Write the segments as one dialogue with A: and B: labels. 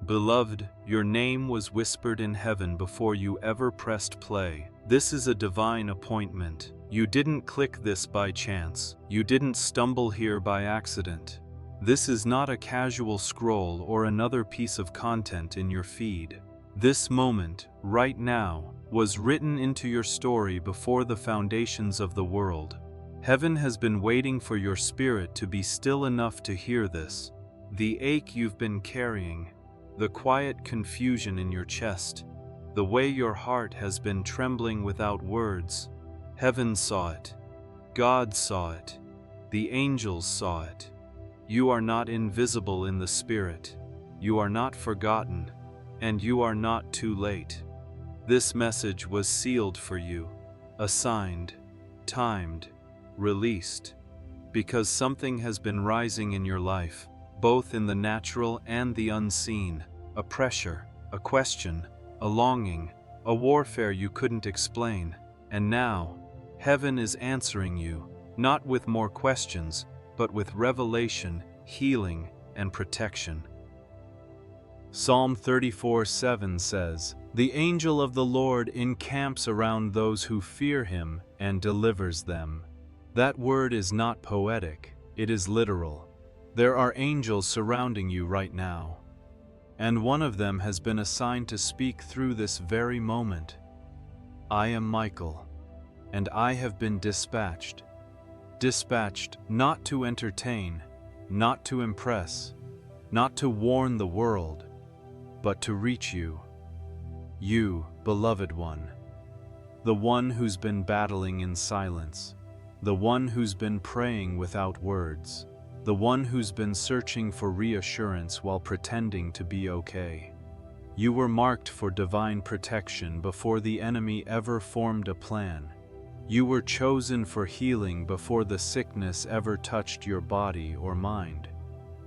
A: Beloved, your name was whispered in heaven before you ever pressed play. This is a divine appointment. You didn't click this by chance. You didn't stumble here by accident. This is not a casual scroll or another piece of content in your feed. This moment, right now, was written into your story before the foundations of the world. Heaven has been waiting for your spirit to be still enough to hear this. The ache you've been carrying, the quiet confusion in your chest, the way your heart has been trembling without words. Heaven saw it. God saw it. The angels saw it. You are not invisible in the spirit. You are not forgotten, and you are not too late. This message was sealed for you, assigned, timed, released, because something has been rising in your life, both in the natural and the unseen, a pressure, a question, a longing, a warfare you couldn't explain. And now, heaven is answering you, not with more questions, but with revelation, healing, and protection. Psalm 34:7 says, "The angel of the Lord encamps around those who fear him and delivers them." That word is not poetic, it is literal. There are angels surrounding you right now. And one of them has been assigned to speak through this very moment. I am Michael, and I have been dispatched. Dispatched not to entertain, not to impress, not to warn the world, but to reach you. You, beloved one. The one who's been battling in silence. The one who's been praying without words. The one who's been searching for reassurance while pretending to be okay. You were marked for divine protection before the enemy ever formed a plan. You were chosen for healing before the sickness ever touched your body or mind.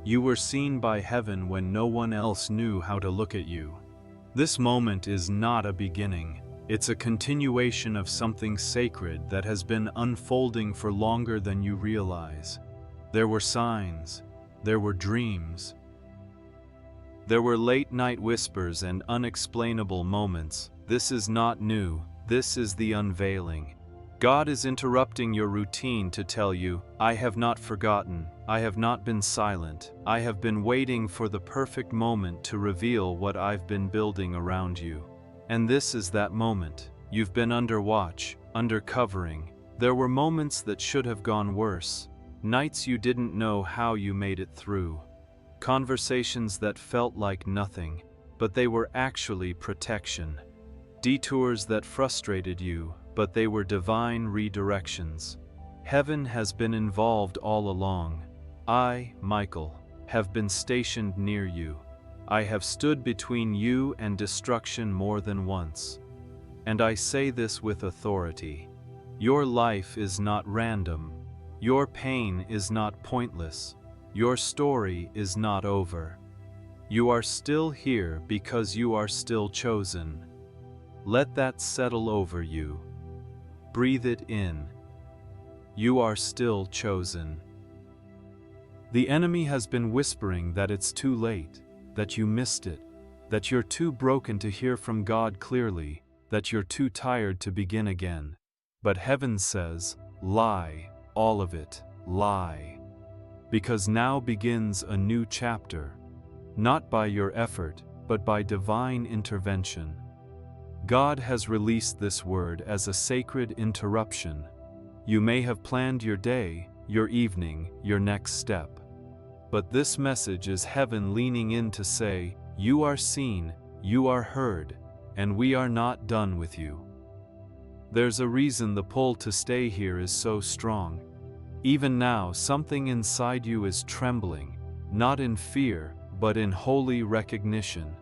A: You were seen by heaven when no one else knew how to look at you. This moment is not a beginning. It's a continuation of something sacred that has been unfolding for longer than you realize. There were signs. There were dreams. There were late-night whispers and unexplainable moments. This is not new. This is the unveiling. God is interrupting your routine to tell you, I have not forgotten. I have not been silent. I have been waiting for the perfect moment to reveal what I've been building around you. And this is that moment. You've been under watch, under covering. There were moments that should have gone worse. Nights you didn't know how you made it through. Conversations that felt like nothing, but they were actually protection. Detours that frustrated you, but they were divine redirections. Heaven has been involved all along. I, Michael, have been stationed near you. I have stood between you and destruction more than once. And I say this with authority. Your life is not random. Your pain is not pointless. Your story is not over. You are still here because you are still chosen. Let that settle over you. Breathe it in. You are still chosen. The enemy has been whispering that it's too late, that you missed it, that you're too broken to hear from God clearly, that you're too tired to begin again. But heaven says, lie, all of it, lie. Because now begins a new chapter, not by your effort, but by divine intervention. God has released this word as a sacred interruption. You may have planned your day, your evening, your next step. But this message is heaven leaning in to say, you are seen, you are heard, and we are not done with you. There's a reason the pull to stay here is so strong. Even now, something inside you is trembling, not in fear, but in holy recognition.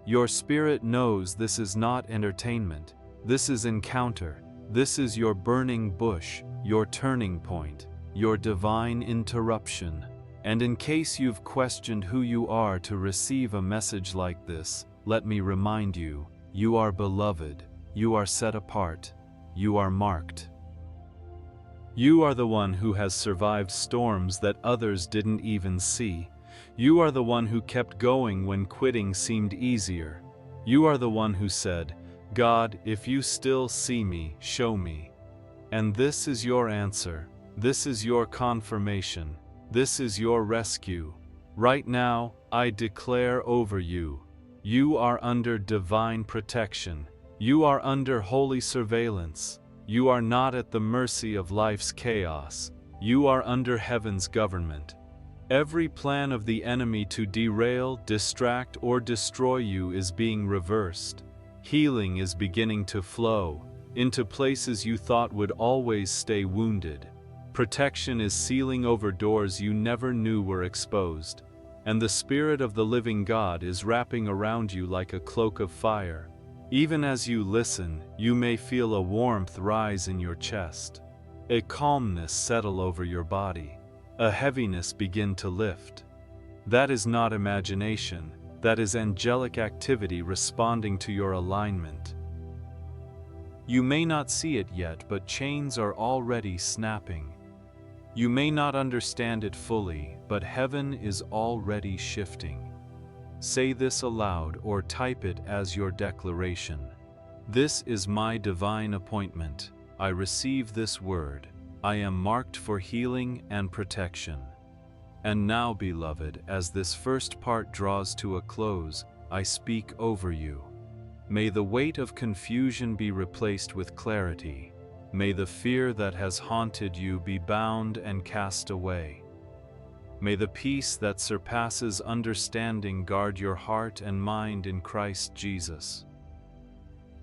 A: Your spirit knows this is not entertainment. This is encounter. This is your burning bush, your turning point, your divine interruption. And in case you've questioned who you are to receive a message like this, let me remind you, you are beloved, you are set apart, you are marked. You are the one who has survived storms that others didn't even see. You are the one who kept going when quitting seemed easier. You are the one who said, "God, if you still see me, show me." And this is your answer. This is your confirmation. This is your rescue. Right now, I declare over you, you are under divine protection. You are under holy surveillance. You are not at the mercy of life's chaos. You are under heaven's government. Every plan of the enemy to derail, distract, or destroy you is being reversed. Healing is beginning to flow into places you thought would always stay wounded. Protection is sealing over doors you never knew were exposed. And the Spirit of the living God is wrapping around you like a cloak of fire. Even as you listen, you may feel a warmth rise in your chest, a calmness settle over your body, a heaviness begin to lift. That is not imagination, that is angelic activity responding to your alignment. You may not see it yet, but chains are already snapping. You may not understand it fully, but heaven is already shifting. Say this aloud or type it as your declaration. This is my divine appointment. I receive this word. I am marked for healing and protection. And now, beloved, as this first part draws to a close, I speak over you. May the weight of confusion be replaced with clarity. May the fear that has haunted you be bound and cast away. May the peace that surpasses understanding guard your heart and mind in Christ Jesus.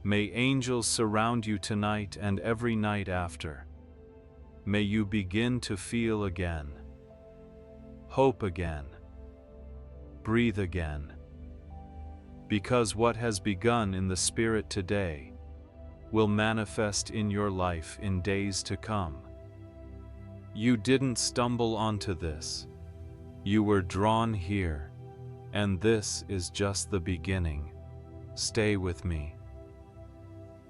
A: May angels surround you tonight and every night after. May you begin to feel again, hope again, breathe again. Because what has begun in the Spirit today will manifest in your life in days to come. You didn't stumble onto this. You were drawn here, and this is just the beginning. Stay with me.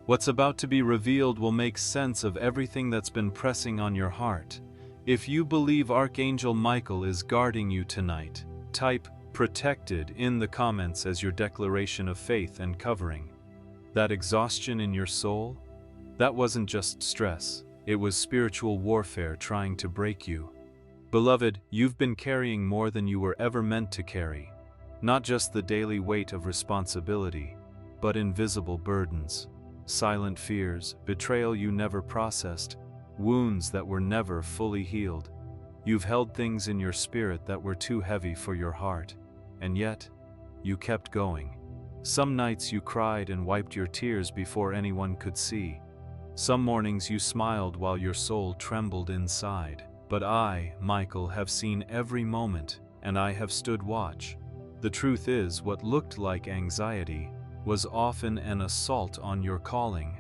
A: What's about to be revealed will make sense of everything that's been pressing on your heart. If you believe Archangel Michael is guarding you tonight, type "protected" in the comments as your declaration of faith and covering. That exhaustion in your soul? That wasn't just stress, it was spiritual warfare trying to break you. Beloved, you've been carrying more than you were ever meant to carry. Not just the daily weight of responsibility, but invisible burdens, silent fears, betrayal you never processed, wounds that were never fully healed. You've held things in your spirit that were too heavy for your heart, and yet, you kept going. Some nights you cried and wiped your tears before anyone could see. Some mornings you smiled while your soul trembled inside. But I, Michael, have seen every moment, and I have stood watch. The truth is, what looked like anxiety was often an assault on your calling.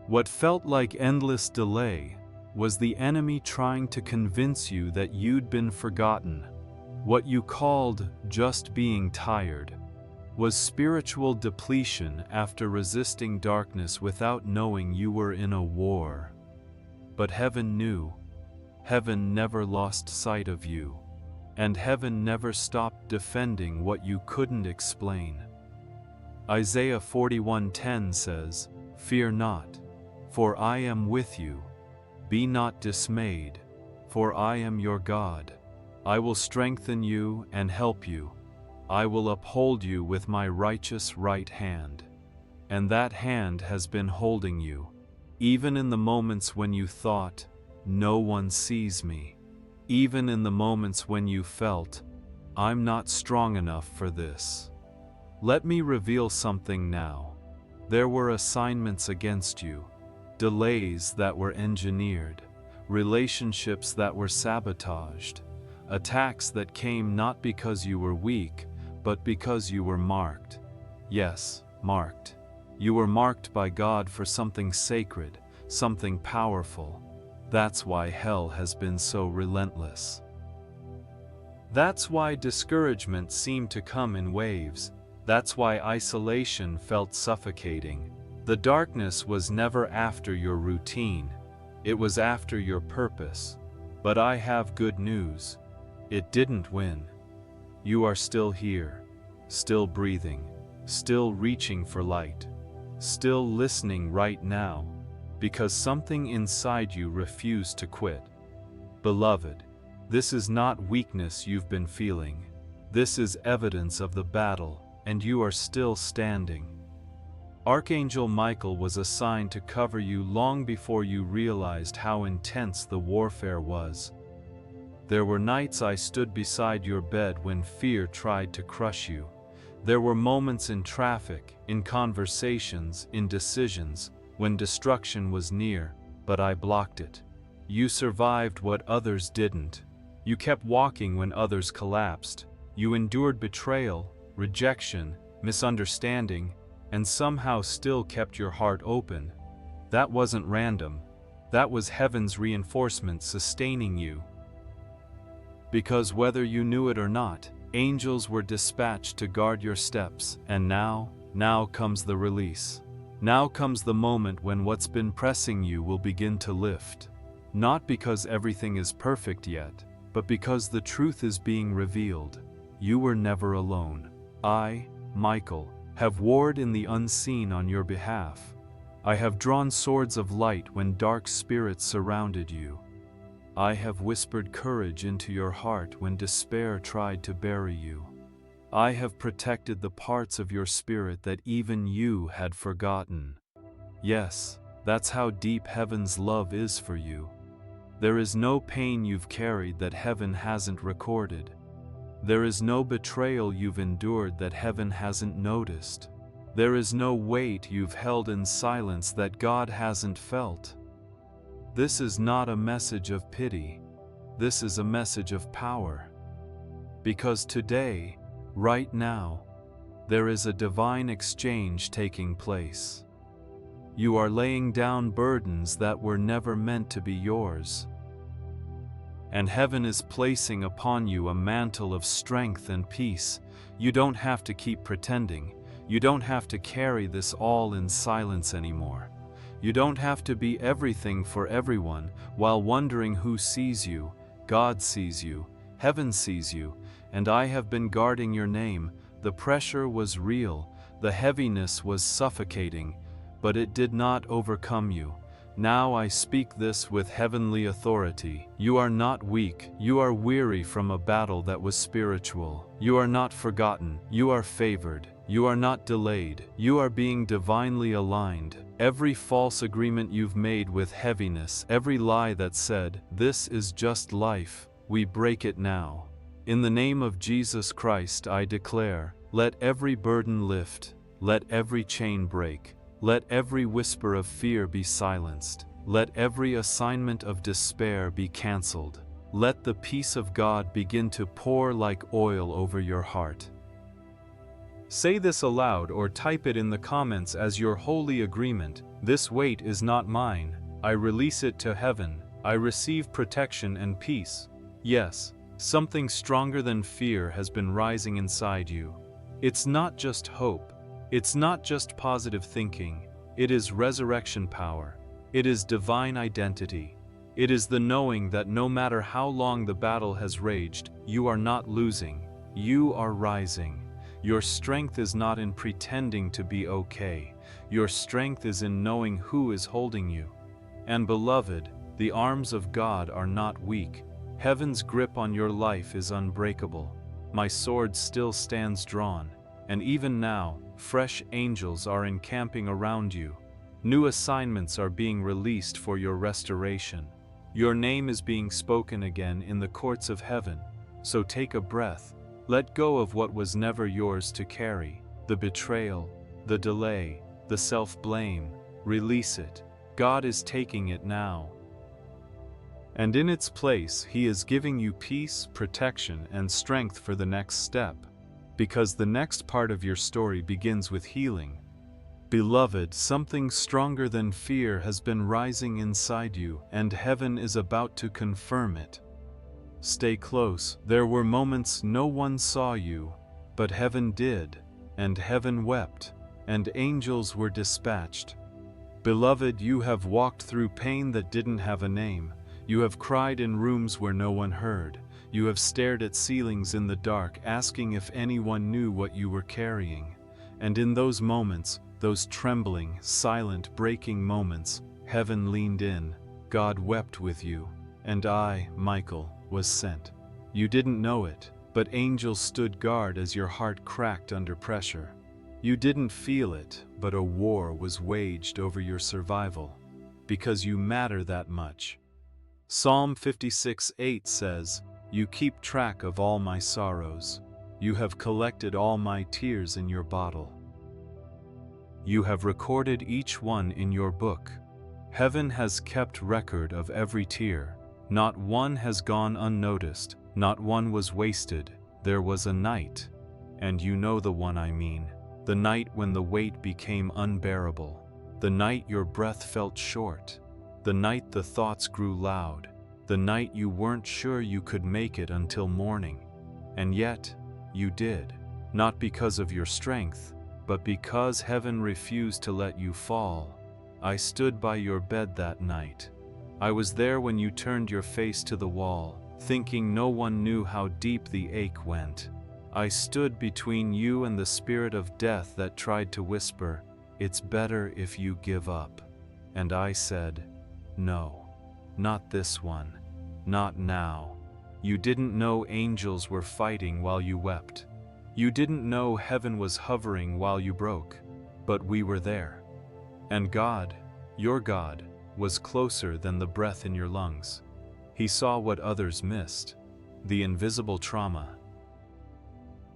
A: What felt like endless delay was the enemy trying to convince you that you'd been forgotten. What you called just being tired was spiritual depletion after resisting darkness without knowing you were in a war. But heaven knew. Heaven never lost sight of you, and heaven never stopped defending what you couldn't explain. Isaiah 41:10 says, "Fear not, for I am with you. Be not dismayed, for I am your God. I will strengthen you and help you. I will uphold you with my righteous right hand." And that hand has been holding you, even in the moments when you thought, "No one sees me." Even in the moments when you felt, "I'm not strong enough for this." Let me reveal something now. There were assignments against you, delays that were engineered, relationships that were sabotaged, attacks that came not because you were weak, but because you were marked. Yes, marked. You were marked by God for something sacred, something powerful. That's why hell has been so relentless. That's why discouragement seemed to come in waves. That's why isolation felt suffocating. The darkness was never after your routine. It was after your purpose. But I have good news. It didn't win. You are still here, still breathing, still reaching for light, still listening right now, because something inside you refused to quit. Beloved, this is not weakness you've been feeling. This is evidence of the battle, and you are still standing. Archangel Michael was assigned to cover you long before you realized how intense the warfare was. There were nights I stood beside your bed when fear tried to crush you. There were moments in traffic, in conversations, in decisions, when destruction was near, but I blocked it. You survived what others didn't. You kept walking when others collapsed. You endured betrayal, rejection, misunderstanding, and somehow still kept your heart open. That wasn't random. That was heaven's reinforcement sustaining you. Because whether you knew it or not, angels were dispatched to guard your steps, and now comes the release. Now comes the moment when what's been pressing you will begin to lift. Not because everything is perfect yet, but because the truth is being revealed. You were never alone. I, Michael, have warred in the unseen on your behalf. I have drawn swords of light when dark spirits surrounded you. I have whispered courage into your heart when despair tried to bury you. I have protected the parts of your spirit that even you had forgotten. Yes, that's how deep heaven's love is for you. There is no pain you've carried that heaven hasn't recorded. There is no betrayal you've endured that heaven hasn't noticed. There is no weight you've held in silence that God hasn't felt. This is not a message of pity. This is a message of power. Because today, right now, there is a divine exchange taking place. You are laying down burdens that were never meant to be yours. And heaven is placing upon you a mantle of strength and peace. You don't have to keep pretending. You don't have to carry this all in silence anymore. You don't have to be everything for everyone while wondering who sees you. God sees you, heaven sees you, and I have been guarding your name. The pressure was real, the heaviness was suffocating, but it did not overcome you. Now I speak this with heavenly authority. You are not weak. You are weary from a battle that was spiritual. You are not forgotten. You are favored. You are not delayed. You are being divinely aligned. Every false agreement you've made with heaviness, every lie that said, "This is just life," we break it now. In the name of Jesus Christ I declare, let every burden lift, let every chain break. Let every whisper of fear be silenced. Let every assignment of despair be canceled. Let the peace of God begin to pour like oil over your heart. Say this aloud or type it in the comments as your holy agreement. This weight is not mine. I release it to heaven. I receive protection and peace. Yes, something stronger than fear has been rising inside you. It's not just hope. It's not just positive thinking, it is resurrection power. It is divine identity. It is the knowing that no matter how long the battle has raged, you are not losing, you are rising. Your strength is not in pretending to be okay. Your strength is in knowing who is holding you. And beloved, the arms of God are not weak. Heaven's grip on your life is unbreakable. My sword still stands drawn. And even now, fresh angels are encamping around you. New assignments are being released for your restoration. Your name is being spoken again in the courts of heaven. So take a breath. Let go of what was never yours to carry. The betrayal, the delay, the self-blame. Release it. God is taking it now. And in its place, He is giving you peace, protection, and strength for the next step. Because the next part of your story begins with healing. Beloved, something stronger than fear has been rising inside you, and heaven is about to confirm it. Stay close. There were moments no one saw you, but heaven did, and heaven wept, and angels were dispatched. Beloved, you have walked through pain that didn't have a name. You have cried in rooms where no one heard. You have stared at ceilings in the dark, asking if anyone knew what you were carrying. And in those moments, those trembling, silent, breaking moments, heaven leaned in, God wept with you, and I, Michael, was sent. You didn't know it, but angels stood guard as your heart cracked under pressure. You didn't feel it, but a war was waged over your survival, because you matter that much. Psalm 56:8 says, "You keep track of all my sorrows. You have collected all my tears in your bottle. You have recorded each one in your book." Heaven has kept record of every tear. Not one has gone unnoticed, not one was wasted. There was a night, and you know the one I mean, the night when the weight became unbearable, the night your breath felt short, the night the thoughts grew loud, the night you weren't sure you could make it until morning. And yet, you did, not because of your strength, but because heaven refused to let you fall. I stood by your bed that night. I was there when you turned your face to the wall, thinking no one knew how deep the ache went. I stood between you and the spirit of death that tried to whisper, "It's better if you give up." And I said, "No, not this one, not now." You didn't know angels were fighting while you wept. You didn't know heaven was hovering while you broke, but we were there. And God, your God, was closer than the breath in your lungs. He saw what others missed, the invisible trauma,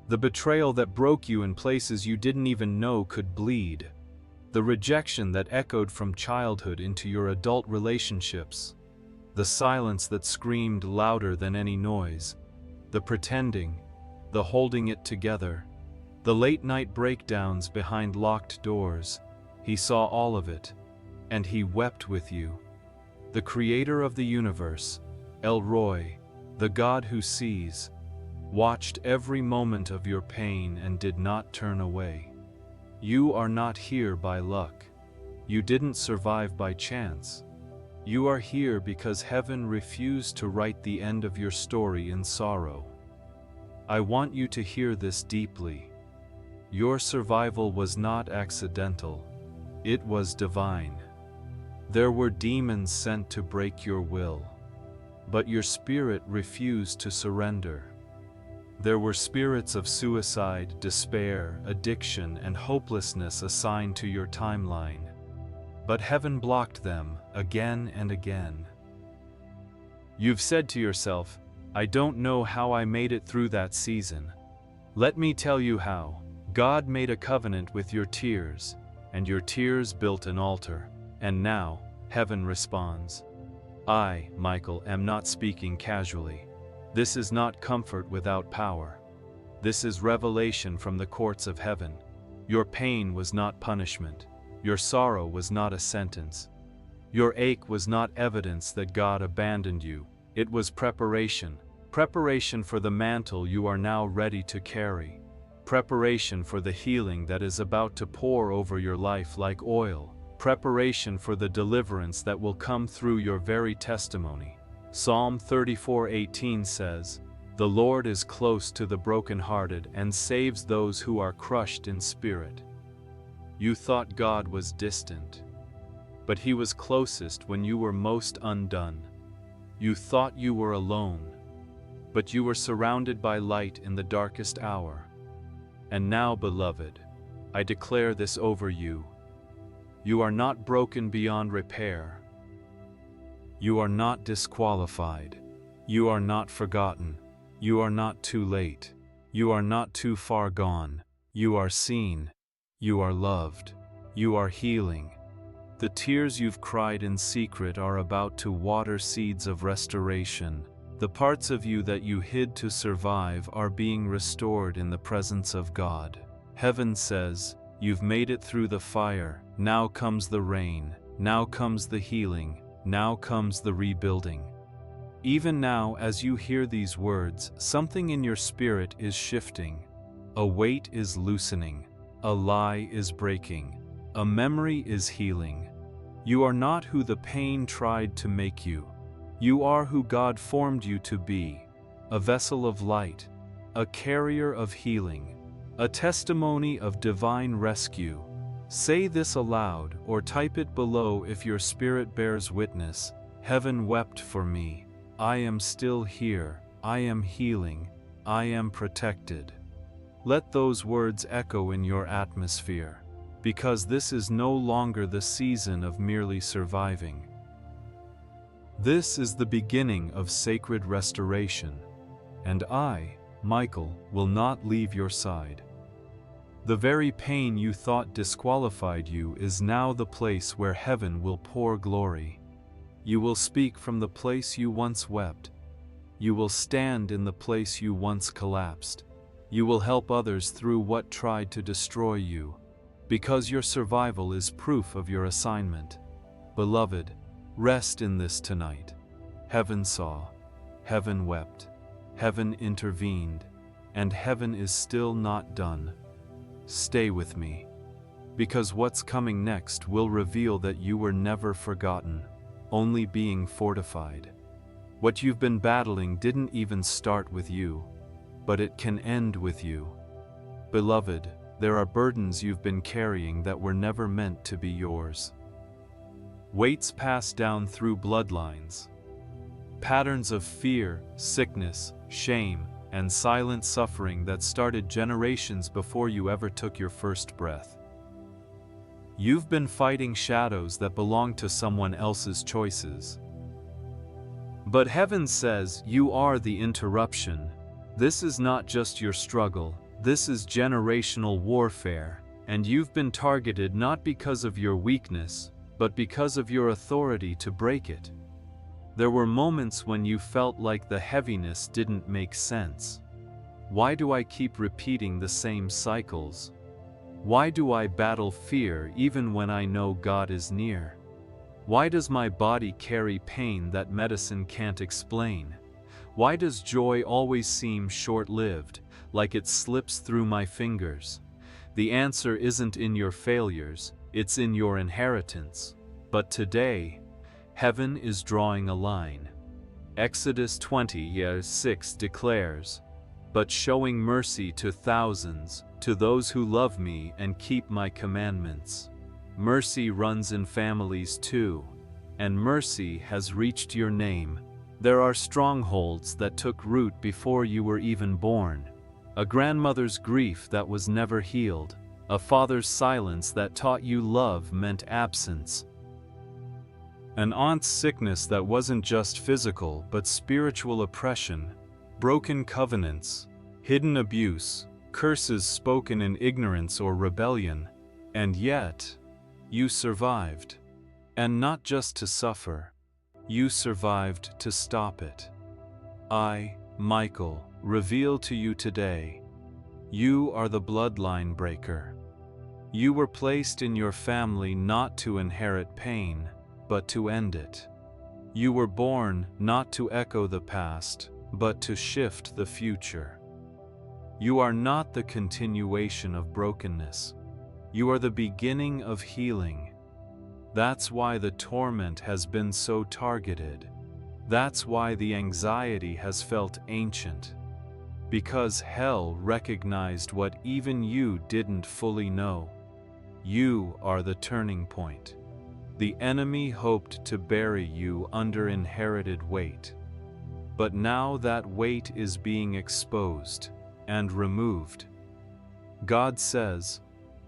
A: the betrayal that broke you in places you didn't even know could bleed, the rejection that echoed from childhood into your adult relationships, the silence that screamed louder than any noise, the pretending, the holding it together, the late-night breakdowns behind locked doors. He saw all of it, and he wept with you. The creator of the universe, El Roy, the God who sees, watched every moment of your pain and did not turn away. You are not here by luck. You didn't survive by chance. You are here because heaven refused to write the end of your story in sorrow. I want you to hear this deeply. Your survival was not accidental. It was divine. There were demons sent to break your will, but your spirit refused to surrender. There were spirits of suicide, despair, addiction, and hopelessness assigned to your timeline, but heaven blocked them again and again. You've said to yourself, "I don't know how I made it through that season." Let me tell you how. God made a covenant with your tears, and your tears built an altar. And now, heaven responds. I, Michael, am not speaking casually. This is not comfort without power. This is revelation from the courts of heaven. Your pain was not punishment. Your sorrow was not a sentence. Your ache was not evidence that God abandoned you. It was preparation. Preparation for the mantle you are now ready to carry. Preparation for the healing that is about to pour over your life like oil. Preparation for the deliverance that will come through your very testimony. Psalm 34:18 says, "The Lord is close to the brokenhearted and saves those who are crushed in spirit." You thought God was distant, but He was closest when you were most undone. You thought you were alone, but you were surrounded by light in the darkest hour. And now, beloved, I declare this over you. You are not broken beyond repair. You are not disqualified. You are not forgotten. You are not too late. You are not too far gone. You are seen. You are loved. You are healing. The tears you've cried in secret are about to water seeds of restoration. The parts of you that you hid to survive are being restored in the presence of God. Heaven says, "You've made it through the fire. Now comes the rain. Now comes the healing. Now comes the rebuilding." Even now, as you hear these words, something in your spirit is shifting. A weight is loosening. A lie is breaking. A memory is healing. You are not who the pain tried to make you. You are who God formed you to be. a vessel of light, a carrier of healing, a testimony of divine rescue. Say this aloud or type it below if your spirit bears witness. Heaven wept for me. I am still here. I am healing. I am protected. Let those words echo in your atmosphere, because this is no longer the season of merely surviving. This is the beginning of sacred restoration, and I, Michael, will not leave your side. The very pain you thought disqualified you is now the place where heaven will pour glory. You will speak from the place you once wept. You will stand in the place you once collapsed. You will help others through what tried to destroy you, because your survival is proof of your assignment. Beloved, rest in this tonight. Heaven saw, heaven wept, heaven intervened, and heaven is still not done. Stay with me, because what's coming next will reveal that you were never forgotten, only being fortified. What you've been battling didn't even start with you, but it can end with you. Beloved, there are burdens you've been carrying that were never meant to be yours. Weights passed down through bloodlines. Patterns of fear, sickness, shame, and silent suffering that started generations before you ever took your first breath. You've been fighting shadows that belong to someone else's choices. But heaven says you are the interruption. This is not just your struggle, this is generational warfare, and you've been targeted not because of your weakness, but because of your authority to break it. There were moments when you felt like the heaviness didn't make sense. Why do I keep repeating the same cycles? Why do I battle fear even when I know God is near? Why does my body carry pain that medicine can't explain? Why does joy always seem short-lived, like it slips through my fingers? The answer isn't in your failures, it's in your inheritance. But today, heaven is drawing a line. Exodus 20:6 declares, "But showing mercy to thousands, to those who love me and keep my commandments." Mercy runs in families too, and mercy has reached your name. There are strongholds that took root before you were even born. A grandmother's grief that was never healed. A father's silence that taught you love meant absence. An aunt's sickness that wasn't just physical but spiritual oppression. Broken covenants, hidden abuse, curses spoken in ignorance or rebellion. And yet, you survived. And not just to suffer. You survived to stop it. I, Michael, reveal to you today, you are the bloodline breaker. You were placed in your family not to inherit pain, but to end it. You were born not to echo the past, but to shift the future. You are not the continuation of brokenness. You are the beginning of healing. That's why the torment has been so targeted. That's why the anxiety has felt ancient. Because hell recognized what even you didn't fully know. You are the turning point. The enemy hoped to bury you under inherited weight. But now that weight is being exposed and removed. God says,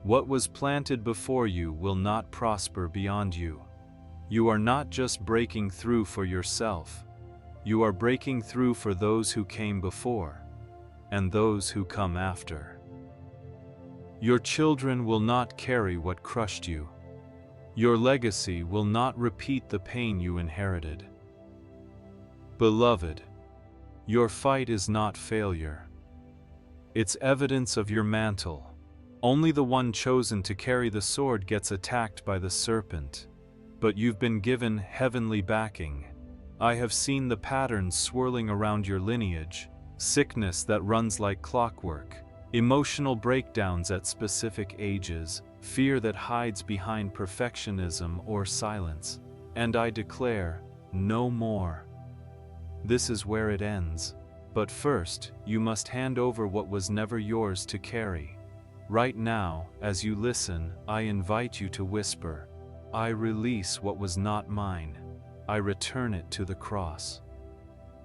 A: "What was planted before you will not prosper beyond you." You are not just breaking through for yourself. You are breaking through for those who came before, and those who come after. Your children will not carry what crushed you. Your legacy will not repeat the pain you inherited. Beloved, your fight is not failure. It's evidence of your mantle. Only the one chosen to carry the sword gets attacked by the serpent. But you've been given heavenly backing. I have seen the patterns swirling around your lineage, sickness that runs like clockwork, emotional breakdowns at specific ages, fear that hides behind perfectionism or silence. And I declare, no more. This is where it ends. But first, you must hand over what was never yours to carry. Right now, as you listen, I invite you to whisper, I release what was not mine. I return it to the cross.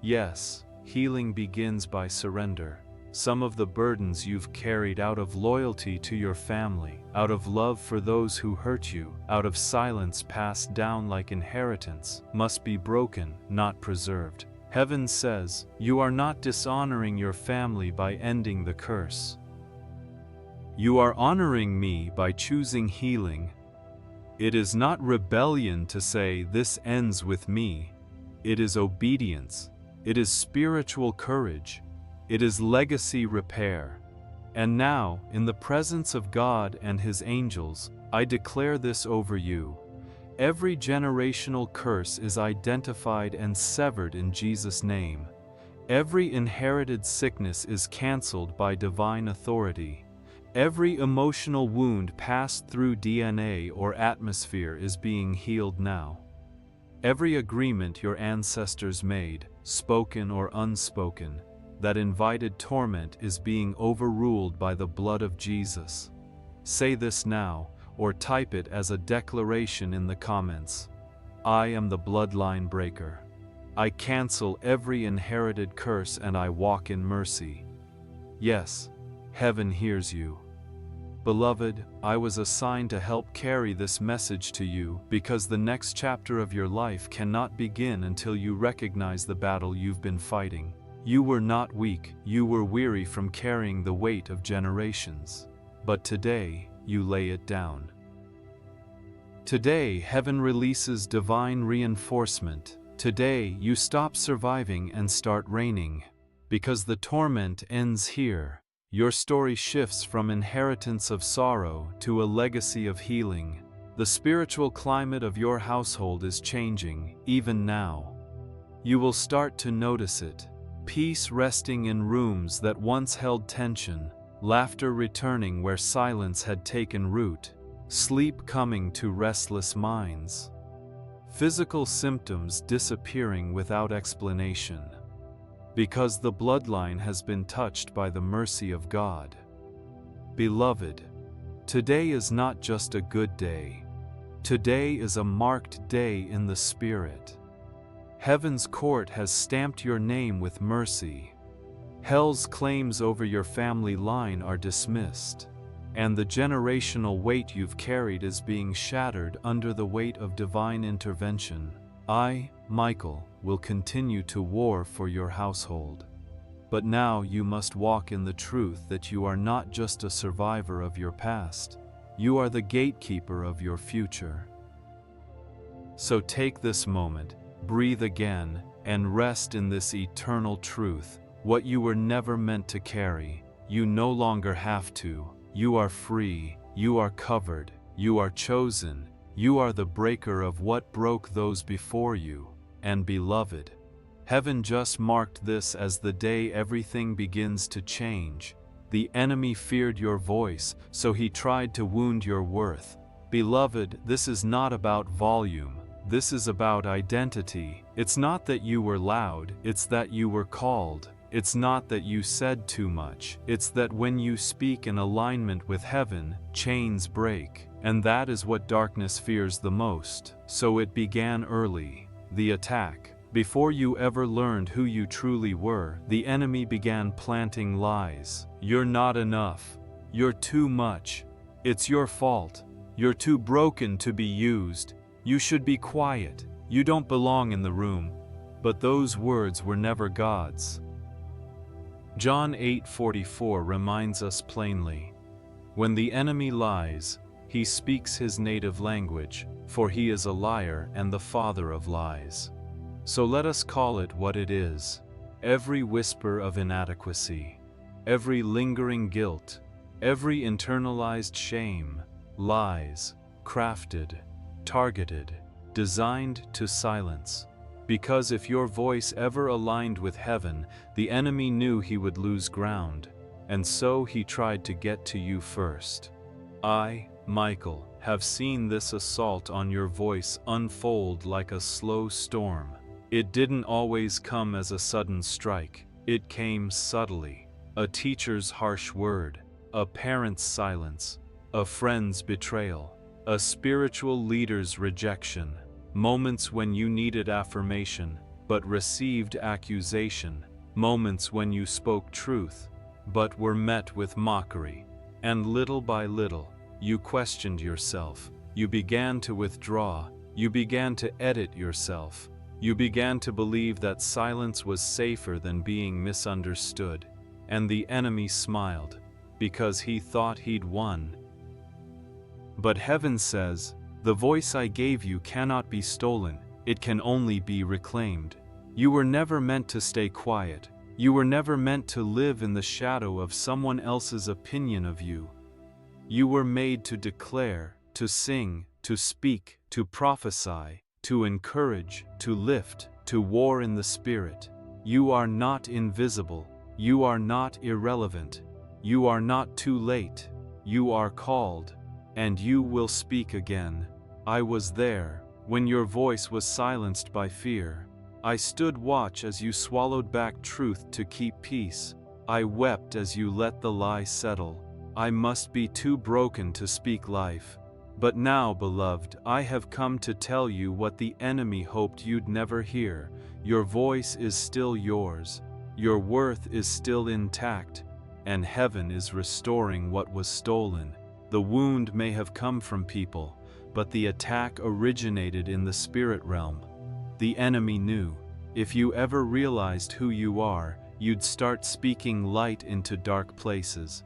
A: Yes, healing begins by surrender. Some of the burdens you've carried out of loyalty to your family, out of love for those who hurt you, out of silence passed down like inheritance, must be broken, not preserved. Heaven says, you are not dishonoring your family by ending the curse. You are honoring me by choosing healing. It is not rebellion to say this ends with me. It is obedience. It is spiritual courage. It is legacy repair. And now, in the presence of God and His angels, I declare this over you. Every generational curse is identified and severed in Jesus' name. Every inherited sickness is canceled by divine authority. Every emotional wound passed through DNA or atmosphere is being healed now. Every agreement your ancestors made, spoken or unspoken, that invited torment is being overruled by the blood of Jesus. Say this now, or type it as a declaration in the comments. I am the bloodline breaker. I cancel every inherited curse and I walk in mercy. Yes, heaven hears you. Beloved, I was assigned to help carry this message to you because the next chapter of your life cannot begin until you recognize the battle you've been fighting. You were not weak, you were weary from carrying the weight of generations. But today, you lay it down. Today, heaven releases divine reinforcement. Today, you stop surviving and start reigning. Because the torment ends here, your story shifts from inheritance of sorrow to a legacy of healing. The spiritual climate of your household is changing, even now. You will start to notice it. Peace resting in rooms that once held tension, laughter returning where silence had taken root, sleep coming to restless minds. Physical symptoms disappearing without explanation. Because the bloodline has been touched by the mercy of God. Beloved, today is not just a good day. Today is a marked day in the Spirit. Heaven's court has stamped your name with mercy. Hell's claims over your family line are dismissed. And the generational weight you've carried is being shattered under the weight of divine intervention. I, Michael, will continue to war for your household. But now you must walk in the truth that you are not just a survivor of your past. You are the gatekeeper of your future. So take this moment, breathe again, and rest in this eternal truth. What you were never meant to carry, you no longer have to. You are free, you are covered, you are chosen, you are the breaker of what broke those before you. And beloved, heaven just marked this as the day everything begins to change. The enemy feared your voice, so he tried to wound your worth. Beloved, this is not about volume. This is about identity. It's not that you were loud, it's that you were called. It's not that you said too much, it's that when you speak in alignment with heaven, chains break. And that is what darkness fears the most. So it began early, the attack. Before you ever learned who you truly were, the enemy began planting lies. You're not enough. You're too much. It's your fault. You're too broken to be used. You should be quiet. You don't belong in the room. But those words were never God's. John 8:44 reminds us plainly, when the enemy lies, he speaks his native language, for he is a liar and the father of lies. So let us call it what it is. Every whisper of inadequacy, every lingering guilt, every internalized shame, lies, crafted, targeted, designed to silence. Because if your voice ever aligned with heaven, the enemy knew he would lose ground, and so he tried to get to you first. I, Michael, have seen this assault on your voice unfold like a slow storm. It didn't always come as a sudden strike. It came subtly. A teacher's harsh word, a parent's silence, a friend's betrayal, a spiritual leader's rejection. Moments when you needed affirmation, but received accusation. Moments when you spoke truth, but were met with mockery. And little by little, you questioned yourself. You began to withdraw. You began to edit yourself. You began to believe that silence was safer than being misunderstood. And the enemy smiled, because he thought he'd won. But heaven says, "The voice I gave you cannot be stolen, it can only be reclaimed." You were never meant to stay quiet. You were never meant to live in the shadow of someone else's opinion of you. You were made to declare, to sing, to speak, to prophesy, to encourage, to lift, to war in the Spirit. You are not invisible. You are not irrelevant. You are not too late. You are called, and you will speak again. I was there when your voice was silenced by fear. I stood watch as you swallowed back truth to keep peace. I wept as you let the lie settle. I must be too broken to speak life. But now, beloved, I have come to tell you what the enemy hoped you'd never hear. Your voice is still yours. Your worth is still intact, and heaven is restoring what was stolen. The wound may have come from people, but the attack originated in the spirit realm. The enemy knew, if you ever realized who you are, you'd start speaking light into dark places.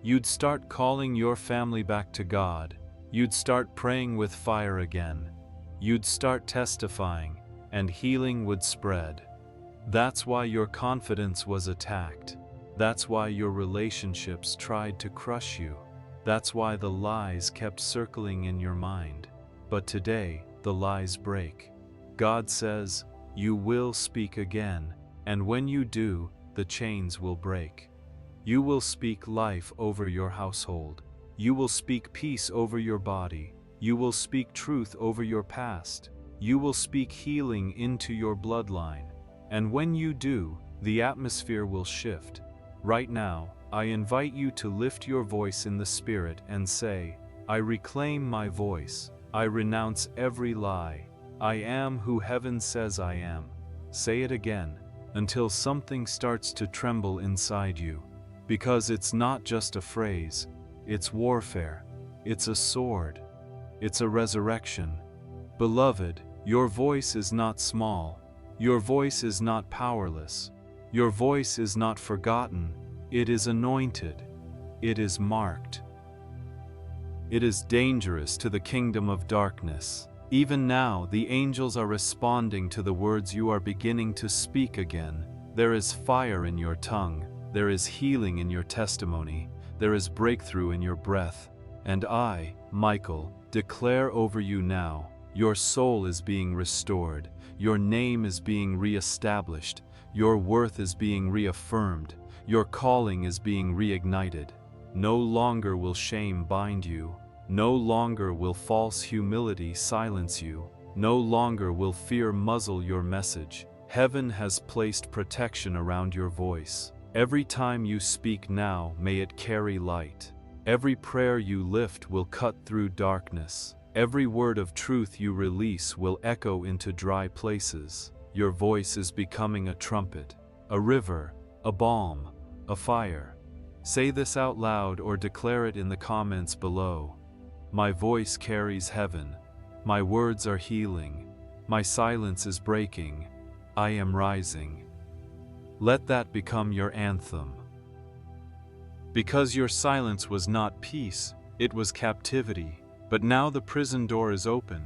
A: You'd start calling your family back to God. You'd start praying with fire again. You'd start testifying, and healing would spread. That's why your confidence was attacked. That's why your relationships tried to crush you. That's why the lies kept circling in your mind. But today, the lies break. God says, you will speak again, and when you do, the chains will break. You will speak life over your household. You will speak peace over your body. You will speak truth over your past. You will speak healing into your bloodline. And when you do, the atmosphere will shift. Right now, I invite you to lift your voice in the Spirit and say, I reclaim my voice. I renounce every lie. I am who heaven says I am. Say it again, until something starts to tremble inside you. Because it's not just a phrase, it's warfare. It's a sword. It's a resurrection. Beloved, your voice is not small. Your voice is not powerless. Your voice is not forgotten. It is anointed. It is marked. It is dangerous to the kingdom of darkness. Even now, the angels are responding to the words you are beginning to speak again. There is fire in your tongue. There is healing in your testimony. There is breakthrough in your breath. And I, Michael, declare over you now, your soul is being restored. Your name is being reestablished. Your worth is being reaffirmed. Your calling is being reignited. No longer will shame bind you. No longer will false humility silence you. No longer will fear muzzle your message. Heaven has placed protection around your voice. Every time you speak now, may it carry light. Every prayer you lift will cut through darkness. Every word of truth you release will echo into dry places. Your voice is becoming a trumpet, a river, a balm, a fire. Say this out loud or declare it in the comments below. My voice carries heaven. My words are healing. My silence is breaking. I am rising. Let that become your anthem. Because your silence was not peace, it was captivity. But now the prison door is open.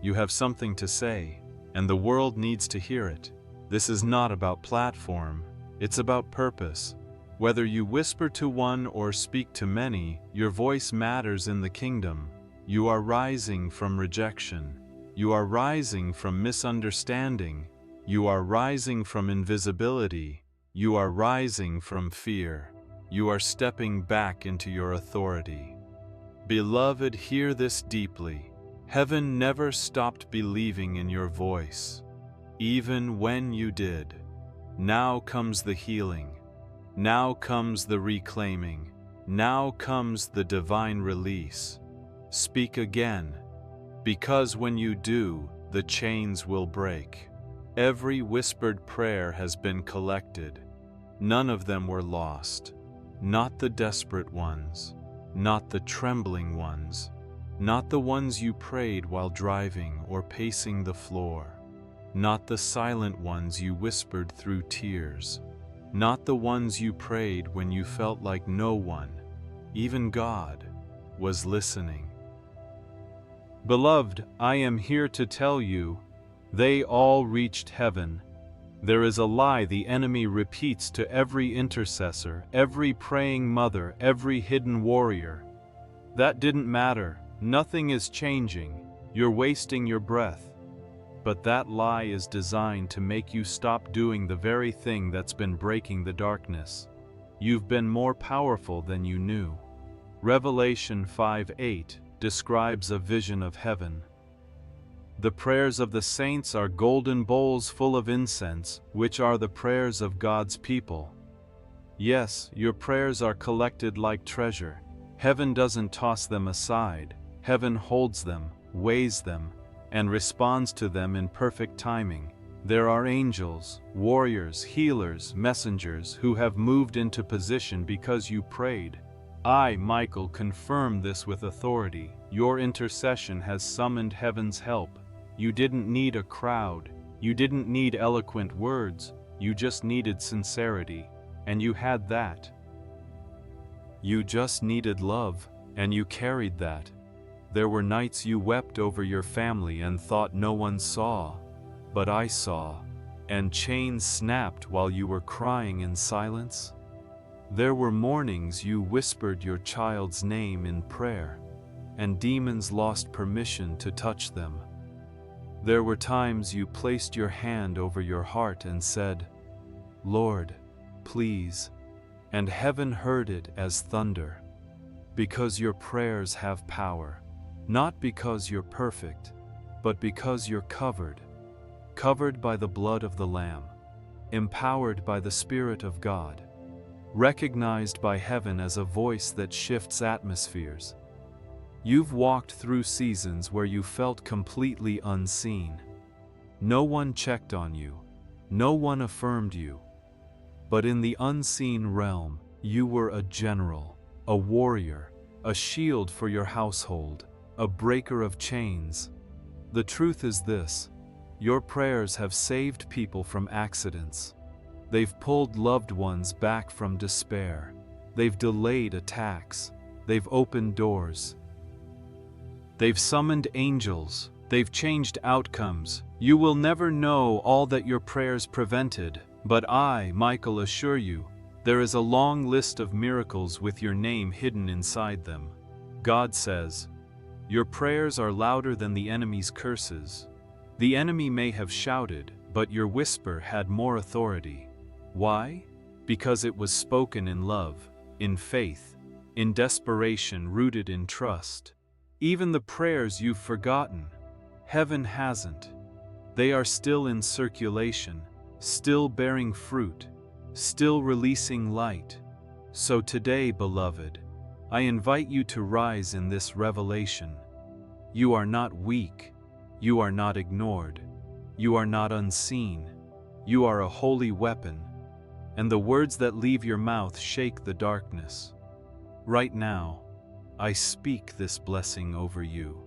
A: You have something to say, and the world needs to hear it. This is not about platform, it's about purpose. Whether you whisper to one or speak to many, your voice matters in the kingdom. You are rising from rejection. You are rising from misunderstanding. You are rising from invisibility. You are rising from fear. You are stepping back into your authority. Beloved, hear this deeply. Heaven never stopped believing in your voice, even when you did. Now comes the healing. Now comes the reclaiming. Now comes the divine release. Speak again, because when you do, the chains will break. Every whispered prayer has been collected. None of them were lost. Not the desperate ones, not the trembling ones, not the ones you prayed while driving or pacing the floor, not the silent ones you whispered through tears, not the ones you prayed when you felt like no one, even God, was listening. Beloved, I am here to tell you, they all reached heaven. There is a lie the enemy repeats to every intercessor, every praying mother, every hidden warrior. That didn't matter. Nothing is changing. You're wasting your breath. But that lie is designed to make you stop doing the very thing that's been breaking the darkness. You've been more powerful than you knew. Revelation 5:8 describes a vision of heaven. The prayers of the saints are golden bowls full of incense, which are the prayers of God's people. Yes, your prayers are collected like treasure. Heaven doesn't toss them aside. Heaven holds them, weighs them, and responds to them in perfect timing. There are angels, warriors, healers, messengers who have moved into position because you prayed. I, Michael, confirm this with authority. Your intercession has summoned heaven's help. You didn't need a crowd. You didn't need eloquent words. You just needed sincerity, and you had that. You just needed love, and you carried that. There were nights you wept over your family and thought no one saw, but I saw, and chains snapped while you were crying in silence. There were mornings you whispered your child's name in prayer, and demons lost permission to touch them. There were times you placed your hand over your heart and said, "Lord, please," and heaven heard it as thunder. Because your prayers have power, not because you're perfect, but because you're covered by the blood of the Lamb, empowered by the Spirit of God, recognized by heaven as a voice that shifts atmospheres. You've walked through seasons where you felt completely unseen. No one checked on you. No one affirmed you. But in the unseen realm, you were a general, a warrior, a shield for your household, a breaker of chains. The truth is this: your prayers have saved people from accidents. They've pulled loved ones back from despair. They've delayed attacks. They've opened doors. They've summoned angels. They've changed outcomes. You will never know all that your prayers prevented, but I, Michael, assure you, there is a long list of miracles with your name hidden inside them. God says, your prayers are louder than the enemy's curses. The enemy may have shouted, but your whisper had more authority. Why? Because it was spoken in love, in faith, in desperation rooted in trust. Even the prayers you've forgotten, heaven hasn't. They are still in circulation, still bearing fruit, still releasing light. So today, beloved, I invite you to rise in this revelation. You are not weak. You are not ignored. You are not unseen. You are a holy weapon, and the words that leave your mouth shake the darkness. Right now, I speak this blessing over you.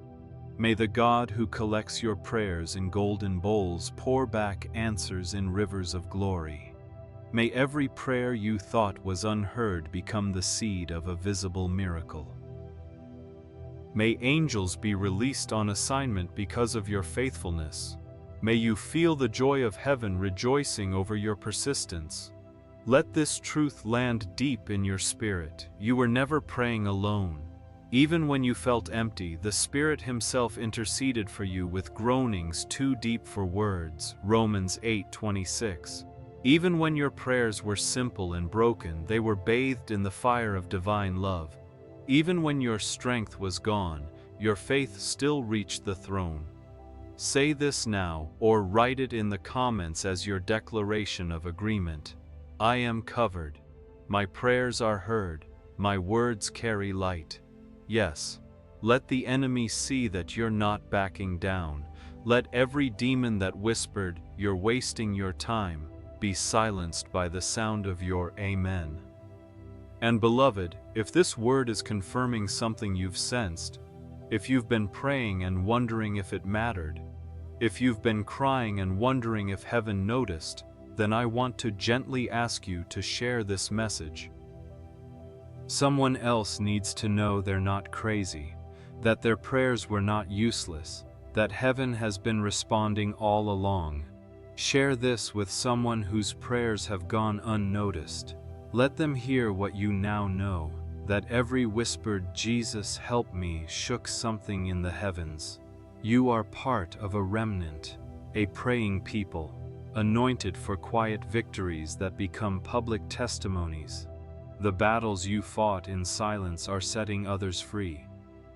A: May the God who collects your prayers in golden bowls pour back answers in rivers of glory. May every prayer you thought was unheard become the seed of a visible miracle. May angels be released on assignment because of your faithfulness. May you feel the joy of heaven rejoicing over your persistence. Let this truth land deep in your spirit. You were never praying alone. Even when you felt empty, the Spirit Himself interceded for you with groanings too deep for words. Romans 8:26. Even when your prayers were simple and broken, they were bathed in the fire of divine love. Even when your strength was gone, your faith still reached the throne. Say this now, or write it in the comments as your declaration of agreement. I am covered. My prayers are heard. My words carry light. Yes. Let the enemy see that you're not backing down. Let every demon that whispered, "You're wasting your time," be silenced by the sound of your amen. And beloved, if this word is confirming something you've sensed, if you've been praying and wondering if it mattered, if you've been crying and wondering if heaven noticed, then I want to gently ask you to share this message. Someone else needs to know they're not crazy, that their prayers were not useless, that heaven has been responding all along. Share this with someone whose prayers have gone unnoticed. Let them hear what you now know, that every whispered "Jesus, help me" shook something in the heavens. You are part of a remnant, a praying people, anointed for quiet victories that become public testimonies. The battles you fought in silence are setting others free.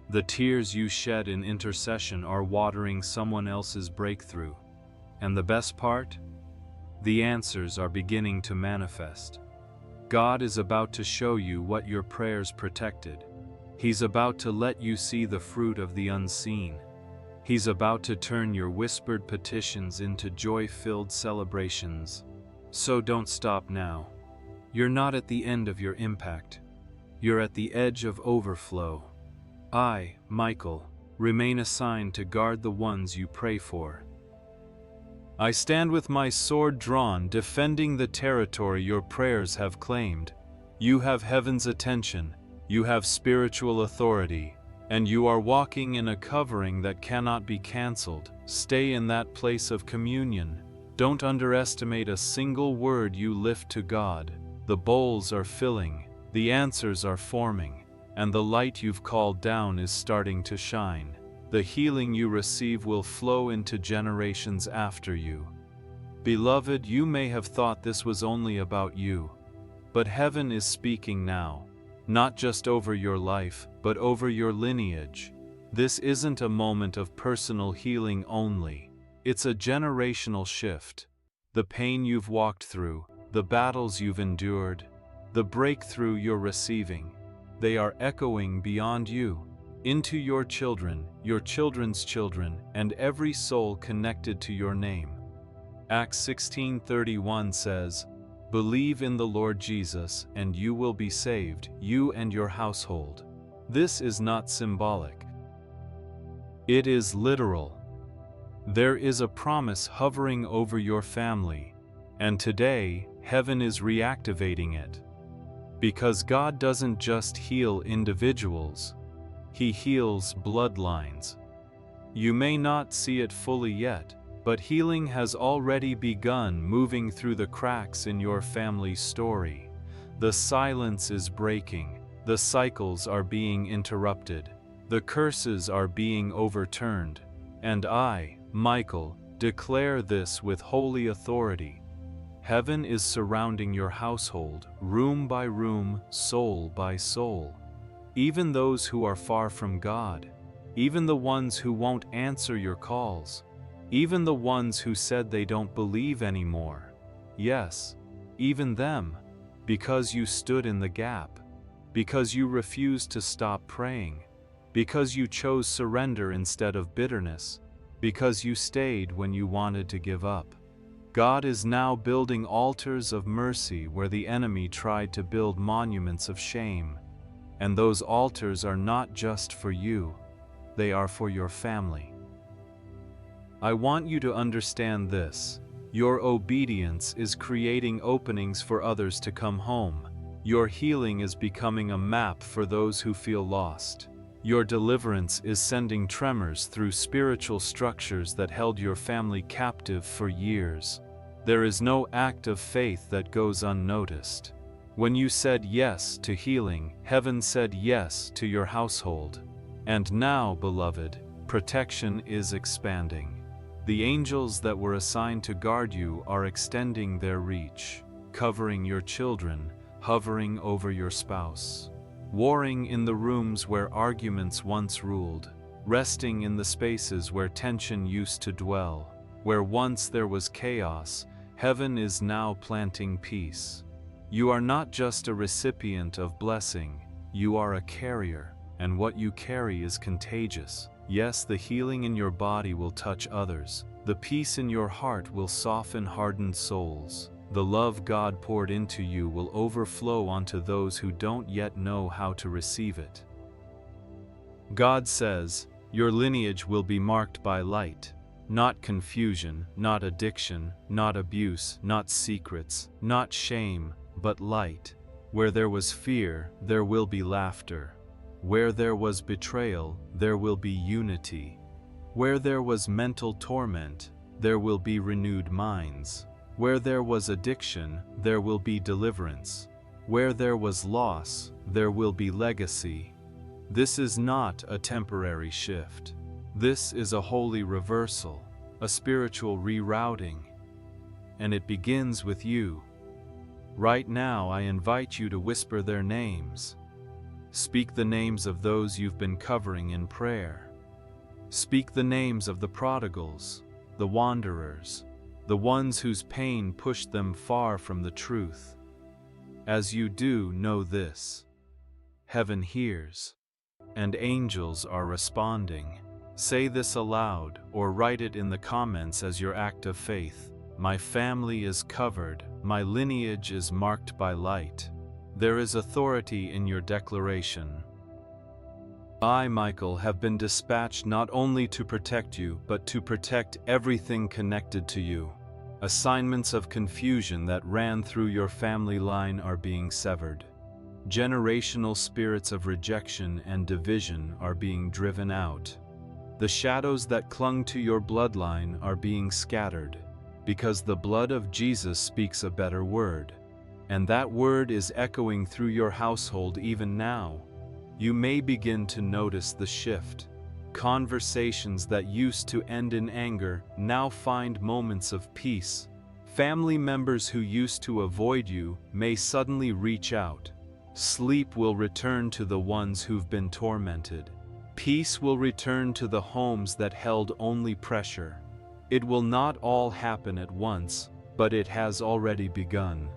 A: The tears you shed in intercession are watering someone else's breakthrough. And the best part? The answers are beginning to manifest. God is about to show you what your prayers protected. He's about to let you see the fruit of the unseen. He's about to turn your whispered petitions into joy-filled celebrations. So don't stop now. You're not at the end of your impact. You're at the edge of overflow. I, Michael, remain assigned to guard the ones you pray for. I stand with my sword drawn, defending the territory your prayers have claimed. You have heaven's attention, you have spiritual authority, and you are walking in a covering that cannot be canceled. Stay in that place of communion. Don't underestimate a single word you lift to God. The bowls are filling, the answers are forming, and the light you've called down is starting to shine. The healing you receive will flow into generations after you. Beloved, you may have thought this was only about you, but heaven is speaking now, not just over your life, but over your lineage. This isn't a moment of personal healing only. It's a generational shift. The pain you've walked through, the battles you've endured, the breakthrough you're receiving, they are echoing beyond you, into your children, your children's children, and every soul connected to your name. Acts 16:31 says, "Believe in the Lord Jesus, and you will be saved, you and your household." This is not symbolic. It is literal. There is a promise hovering over your family, and today, heaven is reactivating it. Because God doesn't just heal individuals, He heals bloodlines. You may not see it fully yet, but healing has already begun moving through the cracks in your family's story. The silence is breaking, the cycles are being interrupted, the curses are being overturned, and I, Michael, declare this with holy authority. Heaven is surrounding your household, room by room, soul by soul. Even those who are far from God, even the ones who won't answer your calls, even the ones who said they don't believe anymore. Yes, even them, because you stood in the gap, because you refused to stop praying, because you chose surrender instead of bitterness, because you stayed when you wanted to give up. God is now building altars of mercy where the enemy tried to build monuments of shame. And those altars are not just for you, they are for your family. I want you to understand this. Your obedience is creating openings for others to come home. Your healing is becoming a map for those who feel lost. Your deliverance is sending tremors through spiritual structures that held your family captive for years. There is no act of faith that goes unnoticed. When you said yes to healing, heaven said yes to your household. And now, beloved, protection is expanding. The angels that were assigned to guard you are extending their reach, covering your children, hovering over your spouse, warring in the rooms where arguments once ruled. resting in the spaces where tension used to dwell. Where once there was chaos, heaven is now planting peace. You are not just a recipient of blessing, you are a carrier, and what you carry is contagious. Yes, the healing in your body will touch others. The peace in your heart will soften hardened souls. The love God poured into you will overflow onto those who don't yet know how to receive it. God says, your lineage will be marked by light. Not confusion, not addiction, not abuse, not secrets, not shame, but light. Where there was fear, there will be laughter. Where there was betrayal, there will be unity. Where there was mental torment, there will be renewed minds. Where there was addiction, there will be deliverance. Where there was loss, there will be legacy. This is not a temporary shift. This is a holy reversal, a spiritual rerouting. And it begins with you. Right now, I invite you to whisper their names. Speak the names of those you've been covering in prayer. Speak the names of the prodigals, the wanderers, the ones whose pain pushed them far from the truth. As you do, know this: heaven hears, and angels are responding. Say this aloud, or write it in the comments as your act of faith. My family is covered, my lineage is marked by light. There is authority in your declaration. I, Michael, have been dispatched not only to protect you, but to protect everything connected to you. Assignments of confusion that ran through your family line are being severed. Generational spirits of rejection and division are being driven out. The shadows that clung to your bloodline are being scattered, because the blood of Jesus speaks a better word. And that word is echoing through your household even now. You may begin to notice the shift. Conversations that used to end in anger now find moments of peace. Family members who used to avoid you may suddenly reach out. Sleep will return to the ones who've been tormented. Peace will return to the homes that held only pressure. It will not all happen at once, but it has already begun.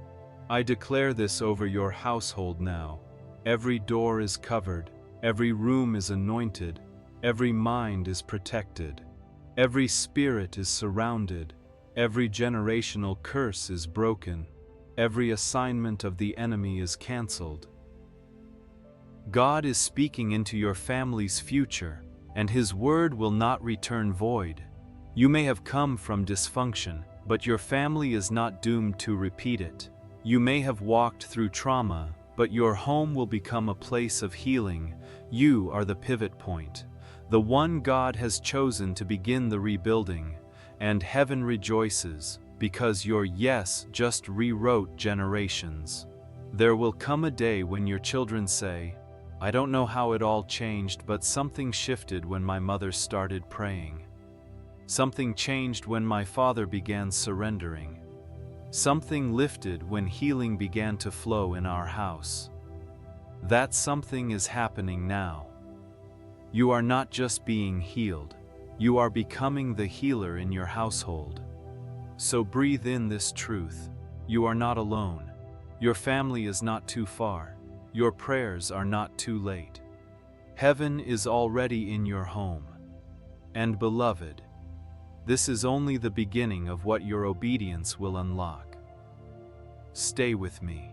A: I declare this over your household now. Every door is covered, every room is anointed, every mind is protected, every spirit is surrounded, every generational curse is broken, every assignment of the enemy is canceled. God is speaking into your family's future, and His word will not return void. You may have come from dysfunction, but your family is not doomed to repeat it. You may have walked through trauma, but your home will become a place of healing. You are the pivot point, the one God has chosen to begin the rebuilding, and heaven rejoices, because your yes just rewrote generations. There will come a day when your children say, I don't know how it all changed, but something shifted when my mother started praying. Something changed when my father began surrendering. Something lifted when healing began to flow in our house. That something is happening now. You are not just being healed, you are becoming the healer in your household. So breathe in this truth. You are not alone. Your family is not too far. Your prayers are not too late. Heaven is already in your home. And beloved, this is only the beginning of what your obedience will unlock. Stay with me,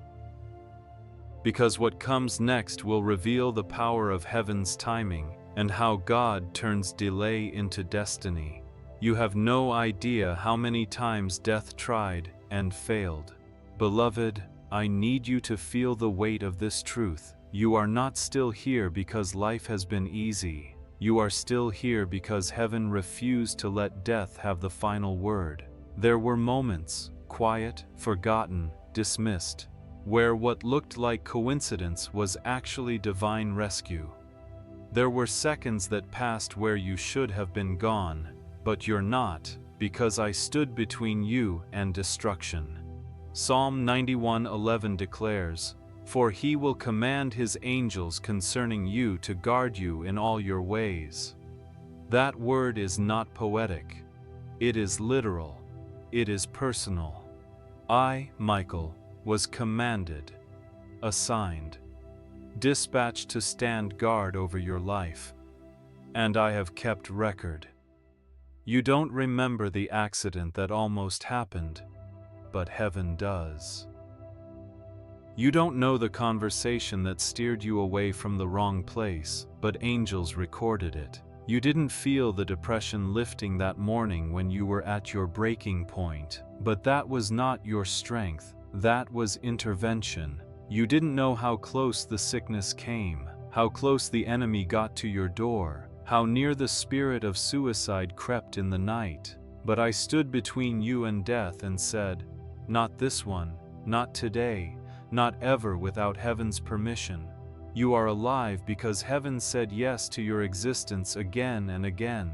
A: because what comes next will reveal the power of heaven's timing and how God turns delay into destiny. You have no idea how many times death tried and failed. Beloved, I need you to feel the weight of this truth. You are not still here because life has been easy. You are still here because heaven refused to let death have the final word. There were moments, quiet, forgotten, dismissed, where what looked like coincidence was actually divine rescue. There were seconds that passed where you should have been gone, but you're not, because I stood between you and destruction. Psalm 91:11 declares, For He will command His angels concerning you to guard you in all your ways. That word is not poetic. It is literal. It is personal. I, Michael, was commanded, assigned, dispatched to stand guard over your life, and I have kept record. You don't remember the accident that almost happened, but heaven does. You don't know the conversation that steered you away from the wrong place, but angels recorded it. You didn't feel the depression lifting that morning when you were at your breaking point, but that was not your strength, that was intervention. You didn't know how close the sickness came, how close the enemy got to your door, how near the spirit of suicide crept in the night. But I stood between you and death and said, "Not this one, not today, not ever without heaven's permission. You are alive because heaven said yes to your existence again and again."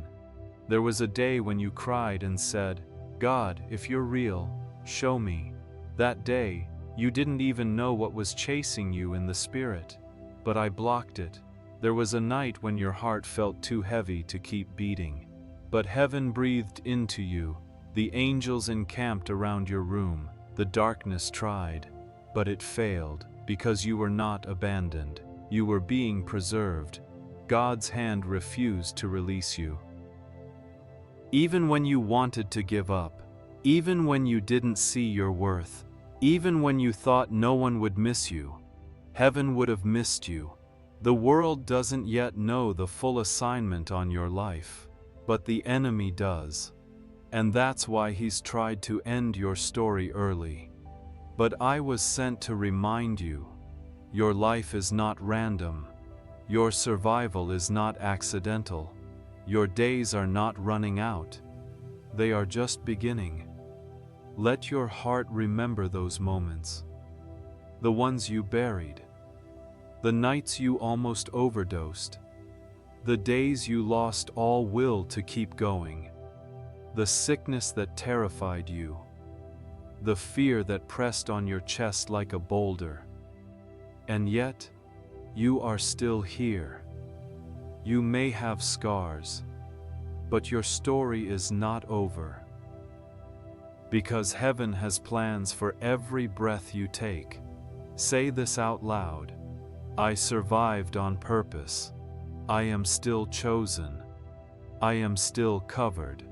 A: There was a day when you cried and said, "God, if you're real, show me." That day, you didn't even know what was chasing you in the spirit, but I blocked it. There was a night when your heart felt too heavy to keep beating, but heaven breathed into you. The angels encamped around your room. The darkness tried, but it failed because you were not abandoned. You were being preserved. God's hand refused to release you. Even when you wanted to give up, even when you didn't see your worth, even when you thought no one would miss you, heaven would have missed you. The world doesn't yet know the full assignment on your life, but the enemy does. And that's why he's tried to end your story early. But I was sent to remind you, your life is not random. Your survival is not accidental. Your days are not running out. They are just beginning. Let your heart remember those moments. The ones you buried. The nights you almost overdosed. The days you lost all will to keep going. The sickness that terrified you. The fear that pressed on your chest like a boulder. And yet, you are still here. You may have scars, but your story is not over. Because heaven has plans for every breath you take. Say this out loud. I survived on purpose. I am still chosen. I am still covered.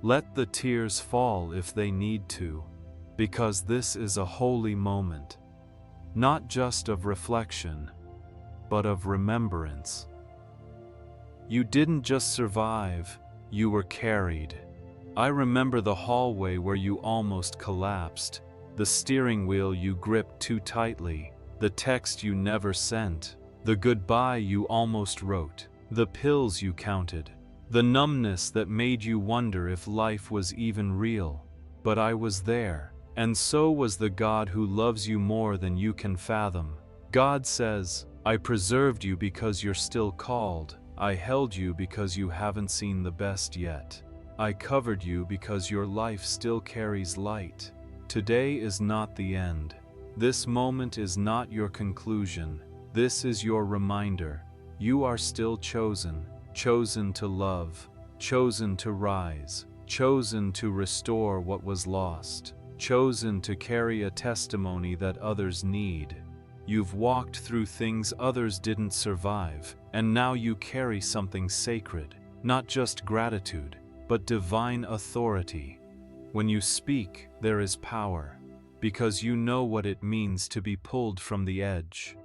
A: Let the tears fall if they need to, because this is a holy moment, not just of reflection, but of remembrance. You didn't just survive, you were carried. I remember the hallway where you almost collapsed, the steering wheel you gripped too tightly, the text you never sent, the goodbye you almost wrote, the pills you counted, the numbness that made you wonder if life was even real. But I was there, and so was the God who loves you more than you can fathom. God says, I preserved you because you're still called. I held you because you haven't seen the best yet. I covered you because your life still carries light. Today is not the end. This moment is not your conclusion. This is your reminder. You are still chosen, chosen to love, chosen to rise, chosen to restore what was lost, chosen to carry a testimony that others need. You've walked through things others didn't survive, and now you carry something sacred, not just gratitude, but divine authority. When you speak, there is power, because you know what it means to be pulled from the edge.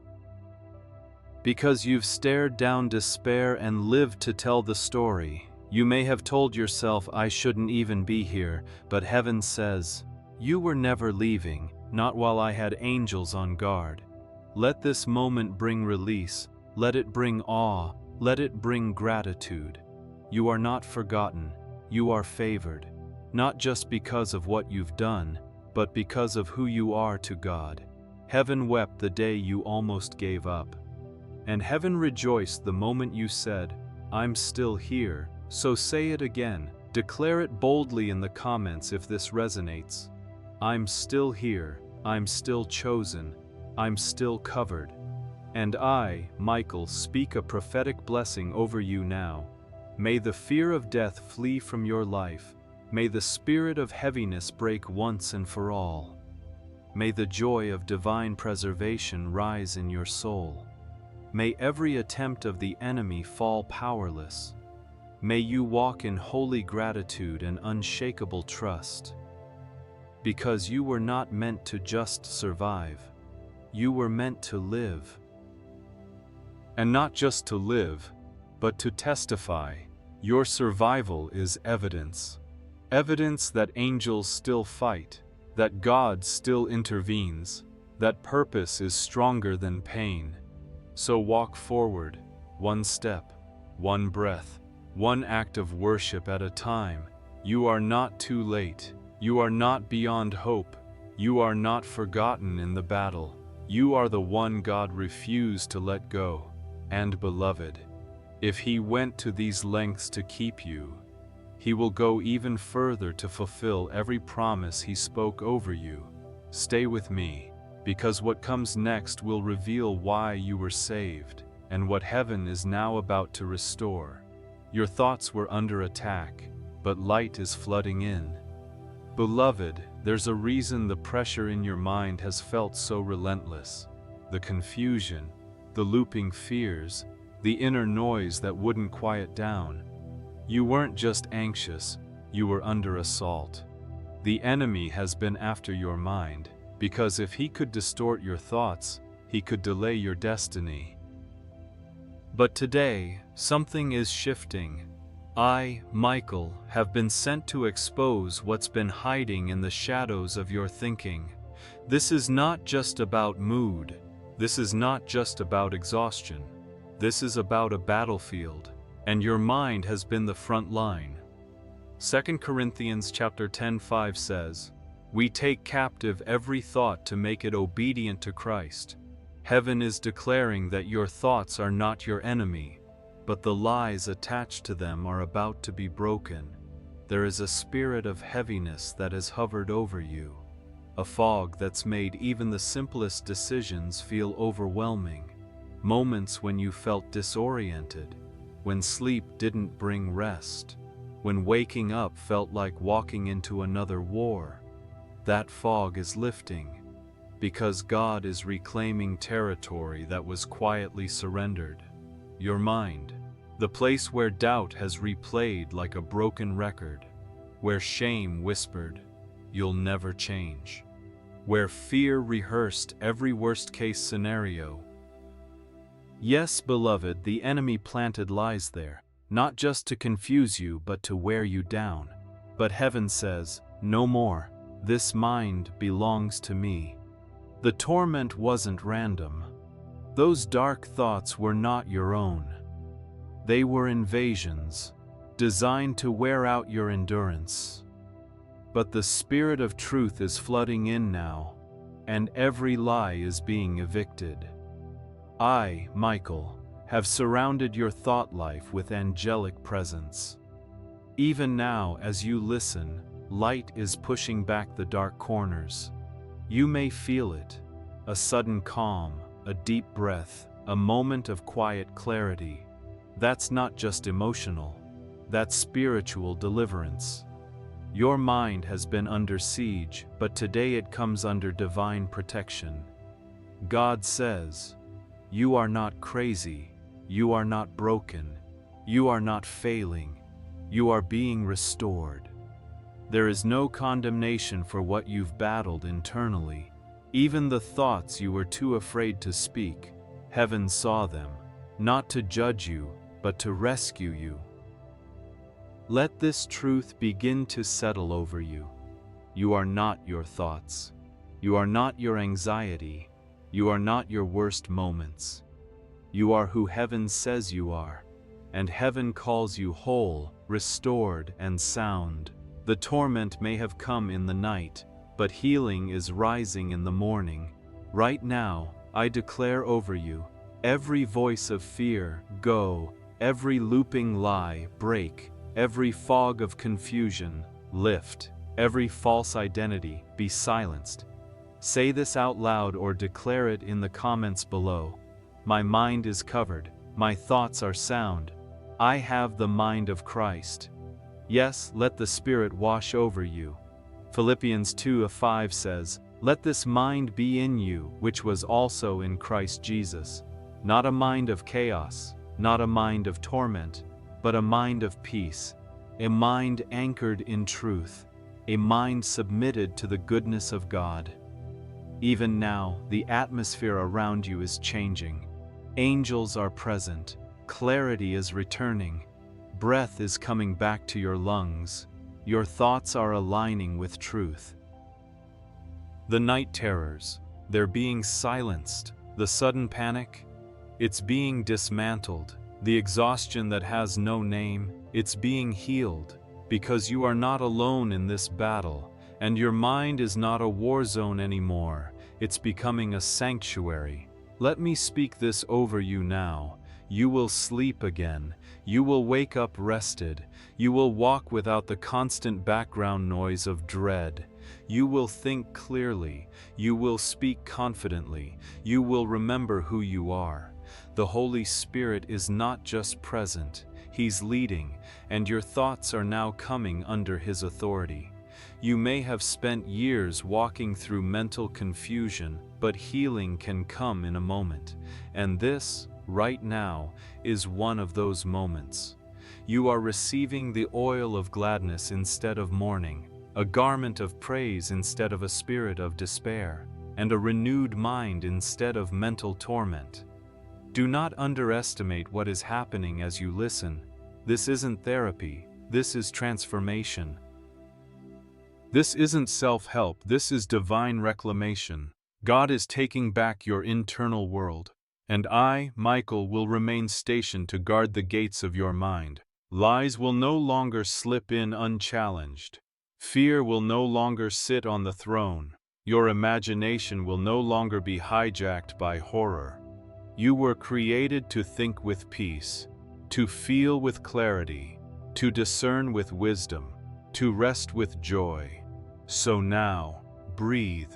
A: Because you've stared down despair and lived to tell the story. You may have told yourself, I shouldn't even be here, but heaven says, you were never leaving, not while I had angels on guard. Let this moment bring release, let it bring awe, let it bring gratitude. You are not forgotten, you are favored, not just because of what you've done, but because of who you are to God. Heaven wept the day you almost gave up. And heaven rejoiced the moment you said, I'm still here. So say it again, declare it boldly in the comments if this resonates. I'm still here, I'm still chosen, I'm still covered. And I, Michael, speak a prophetic blessing over you now. May the fear of death flee from your life. May the spirit of heaviness break once and for all. May the joy of divine preservation rise in your soul. May every attempt of the enemy fall powerless. May you walk in holy gratitude and unshakable trust. Because you were not meant to just survive. You were meant to live. And not just to live, but to testify. Your survival is evidence. Evidence that angels still fight, that God still intervenes, that purpose is stronger than pain. So walk forward, one step, one breath, one act of worship at a time. You are not too late. You are not beyond hope. You are not forgotten in the battle. You are the one God refused to let go. And beloved, if He went to these lengths to keep you, He will go even further to fulfill every promise He spoke over you. Stay with me, because what comes next will reveal why you were saved, and what heaven is now about to restore. Your thoughts were under attack, but light is flooding in. Beloved, there's a reason the pressure in your mind has felt so relentless. The confusion, the looping fears, the inner noise that wouldn't quiet down. You weren't just anxious, you were under assault. The enemy has been after your mind, because if he could distort your thoughts, he could delay your destiny. But today, something is shifting. I, Michael, have been sent to expose what's been hiding in the shadows of your thinking. This is not just about mood. This is not just about exhaustion. This is about a battlefield. And your mind has been the front line. 2 Corinthians chapter 10:5 says, "We take captive every thought to make it obedient to Christ." Heaven is declaring that your thoughts are not your enemy, but the lies attached to them are about to be broken. There is a spirit of heaviness that has hovered over you, a fog that's made even the simplest decisions feel overwhelming. Moments when you felt disoriented, when sleep didn't bring rest, when waking up felt like walking into another war. That fog is lifting, because God is reclaiming territory that was quietly surrendered. Your mind, the place where doubt has replayed like a broken record, where shame whispered, "You'll never change," where fear rehearsed every worst-case scenario. Yes, beloved, the enemy planted lies there, not just to confuse you but to wear you down. But heaven says, "No more. This mind belongs to me." The torment wasn't random. Those dark thoughts were not your own. They were invasions, designed to wear out your endurance. But the Spirit of truth is flooding in now, and every lie is being evicted. I, Michael, have surrounded your thought life with angelic presence. Even now, as you listen, light is pushing back the dark corners. You may feel it, a sudden calm, a deep breath, a moment of quiet clarity. That's not just emotional, that's spiritual deliverance. Your mind has been under siege, but today it comes under divine protection. God says, "You are not crazy, you are not broken, you are not failing, you are being restored." There is no condemnation for what you've battled internally. Even the thoughts you were too afraid to speak, heaven saw them, not to judge you, but to rescue you. Let this truth begin to settle over you. You are not your thoughts. You are not your anxiety. You are not your worst moments. You are who heaven says you are, and heaven calls you whole, restored, and sound. The torment may have come in the night, but healing is rising in the morning. Right now, I declare over you, every voice of fear, go, every looping lie, break, every fog of confusion, lift, every false identity, be silenced. Say this out loud or declare it in the comments below. My mind is covered, my thoughts are sound, I have the mind of Christ. Yes, let the Spirit wash over you. Philippians 2:5 says, "Let this mind be in you, which was also in Christ Jesus." Not a mind of chaos, not a mind of torment, but a mind of peace, a mind anchored in truth, a mind submitted to the goodness of God. Even now, the atmosphere around you is changing. Angels are present, clarity is returning, breath is coming back to your lungs, your thoughts are aligning with truth. The night terrors, they're being silenced. The sudden panic, it's being dismantled. The exhaustion that has no name, it's being healed. Because you are not alone in this battle, and your mind is not a war zone anymore. It's becoming a sanctuary. Let me speak this over you now. You will sleep again. You will wake up rested. You will walk without the constant background noise of dread. You will think clearly. You will speak confidently. You will remember who you are. The Holy Spirit is not just present, He's leading, and your thoughts are now coming under His authority. You may have spent years walking through mental confusion, but healing can come in a moment. And this, right now, is one of those moments. You are receiving the oil of gladness instead of mourning, a garment of praise instead of a spirit of despair, and a renewed mind instead of mental torment. Do not underestimate what is happening as you listen. This isn't therapy, this is transformation. This isn't self-help, this is divine reclamation. God is taking back your internal world. And I, Michael, will remain stationed to guard the gates of your mind. Lies will no longer slip in unchallenged. Fear will no longer sit on the throne. Your imagination will no longer be hijacked by horror. You were created to think with peace, to feel with clarity, to discern with wisdom, to rest with joy. So now, breathe.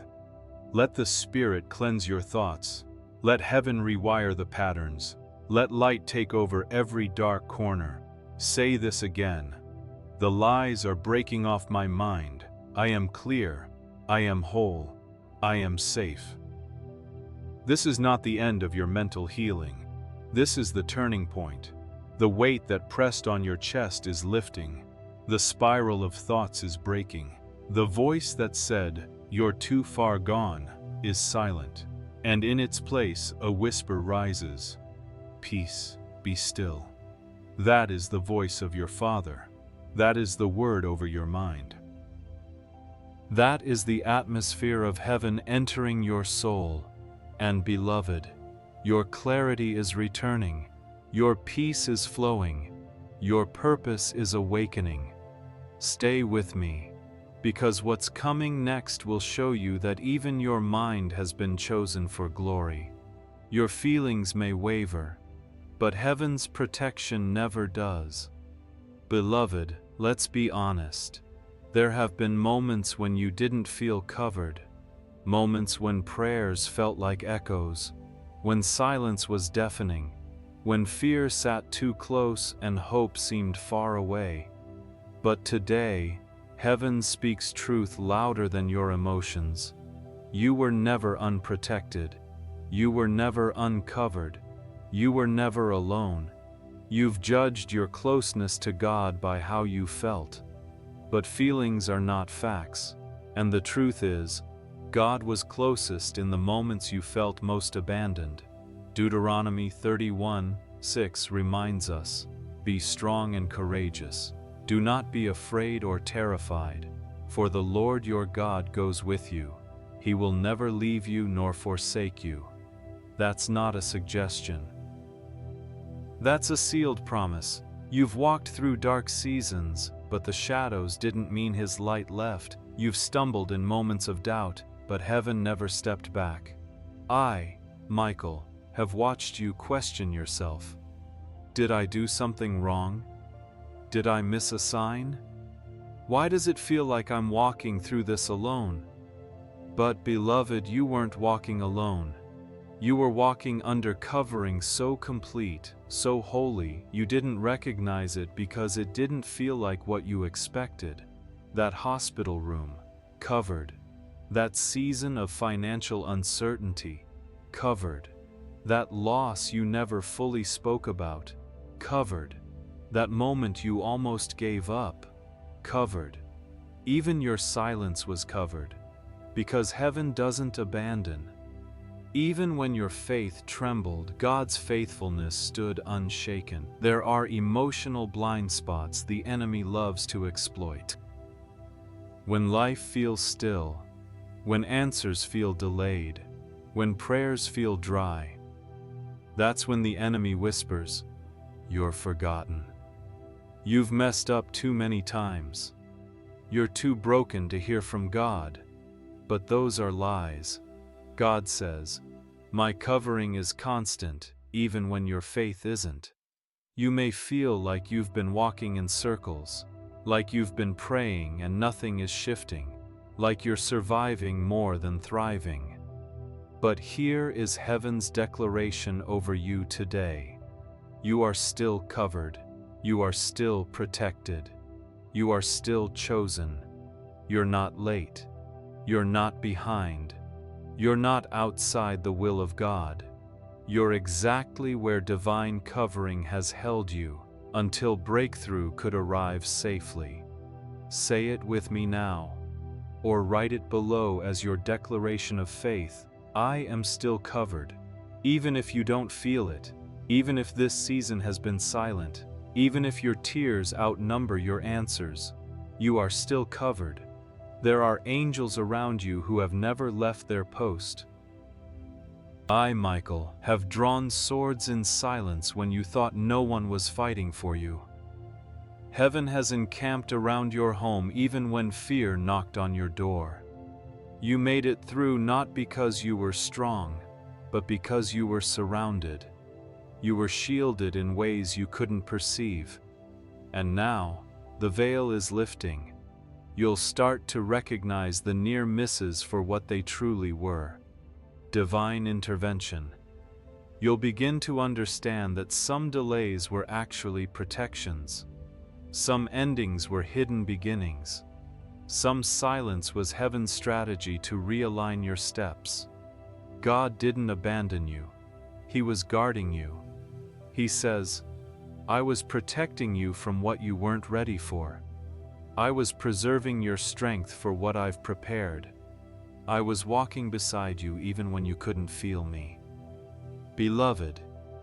A: Let the Spirit cleanse your thoughts. Let heaven rewire the patterns. Let light take over every dark corner. Say this again. The lies are breaking off my mind. I am clear. I am whole. I am safe. This is not the end of your mental healing. This is the turning point. The weight that pressed on your chest is lifting. The spiral of thoughts is breaking. The voice that said, "You're too far gone," is silent. And in its place, a whisper rises. Peace, be still. That is the voice of your Father. That is the word over your mind. That is the atmosphere of heaven entering your soul. And beloved, your clarity is returning. Your peace is flowing. Your purpose is awakening. Stay with me, because what's coming next will show you that even your mind has been chosen for glory. Your feelings may waver, but heaven's protection never does. Beloved, let's be honest. There have been moments when you didn't feel covered, moments when prayers felt like echoes, when silence was deafening, when fear sat too close and hope seemed far away. But today, heaven speaks truth louder than your emotions. You were never unprotected. You were never uncovered. You were never alone. You've judged your closeness to God by how you felt. But feelings are not facts. And the truth is, God was closest in the moments you felt most abandoned. Deuteronomy 31:6 reminds us, "Be strong and courageous. Do not be afraid or terrified, for the Lord your God goes with you. He will never leave you nor forsake you." That's not a suggestion. That's a sealed promise. You've walked through dark seasons, but the shadows didn't mean His light left. You've stumbled in moments of doubt, but heaven never stepped back. I, Michael, have watched you question yourself. Did I do something wrong? Did I miss a sign? Why does it feel like I'm walking through this alone? But beloved, you weren't walking alone. You were walking under covering so complete, so holy, you didn't recognize it because it didn't feel like what you expected. That hospital room, covered. That season of financial uncertainty, covered. That loss you never fully spoke about, covered. That moment you almost gave up, covered. Even your silence was covered. Because heaven doesn't abandon. Even when your faith trembled, God's faithfulness stood unshaken. There are emotional blind spots the enemy loves to exploit. When life feels still, when answers feel delayed, when prayers feel dry, that's when the enemy whispers, "You're forgotten. You've messed up too many times. You're too broken to hear from God." But those are lies. God says, "My covering is constant, even when your faith isn't." You may feel like you've been walking in circles, like you've been praying and nothing is shifting, like you're surviving more than thriving. But here is heaven's declaration over you today. You are still covered. You are still protected. You are still chosen. You're not late. You're not behind. You're not outside the will of God. You're exactly where divine covering has held you until breakthrough could arrive safely. Say it with me now, or write it below as your declaration of faith. I am still covered. Even if you don't feel it, even if this season has been silent, even if your tears outnumber your answers, you are still covered. There are angels around you who have never left their post. I, Michael, have drawn swords in silence when you thought no one was fighting for you. Heaven has encamped around your home even when fear knocked on your door. You made it through not because you were strong, but because you were surrounded. You were shielded in ways you couldn't perceive. And now, the veil is lifting. You'll start to recognize the near misses for what they truly were. Divine intervention. You'll begin to understand that some delays were actually protections. Some endings were hidden beginnings. Some silence was heaven's strategy to realign your steps. God didn't abandon you. He was guarding you. He says, "I was protecting you from what you weren't ready for. I was preserving your strength for what I've prepared. I was walking beside you even when you couldn't feel me." Beloved,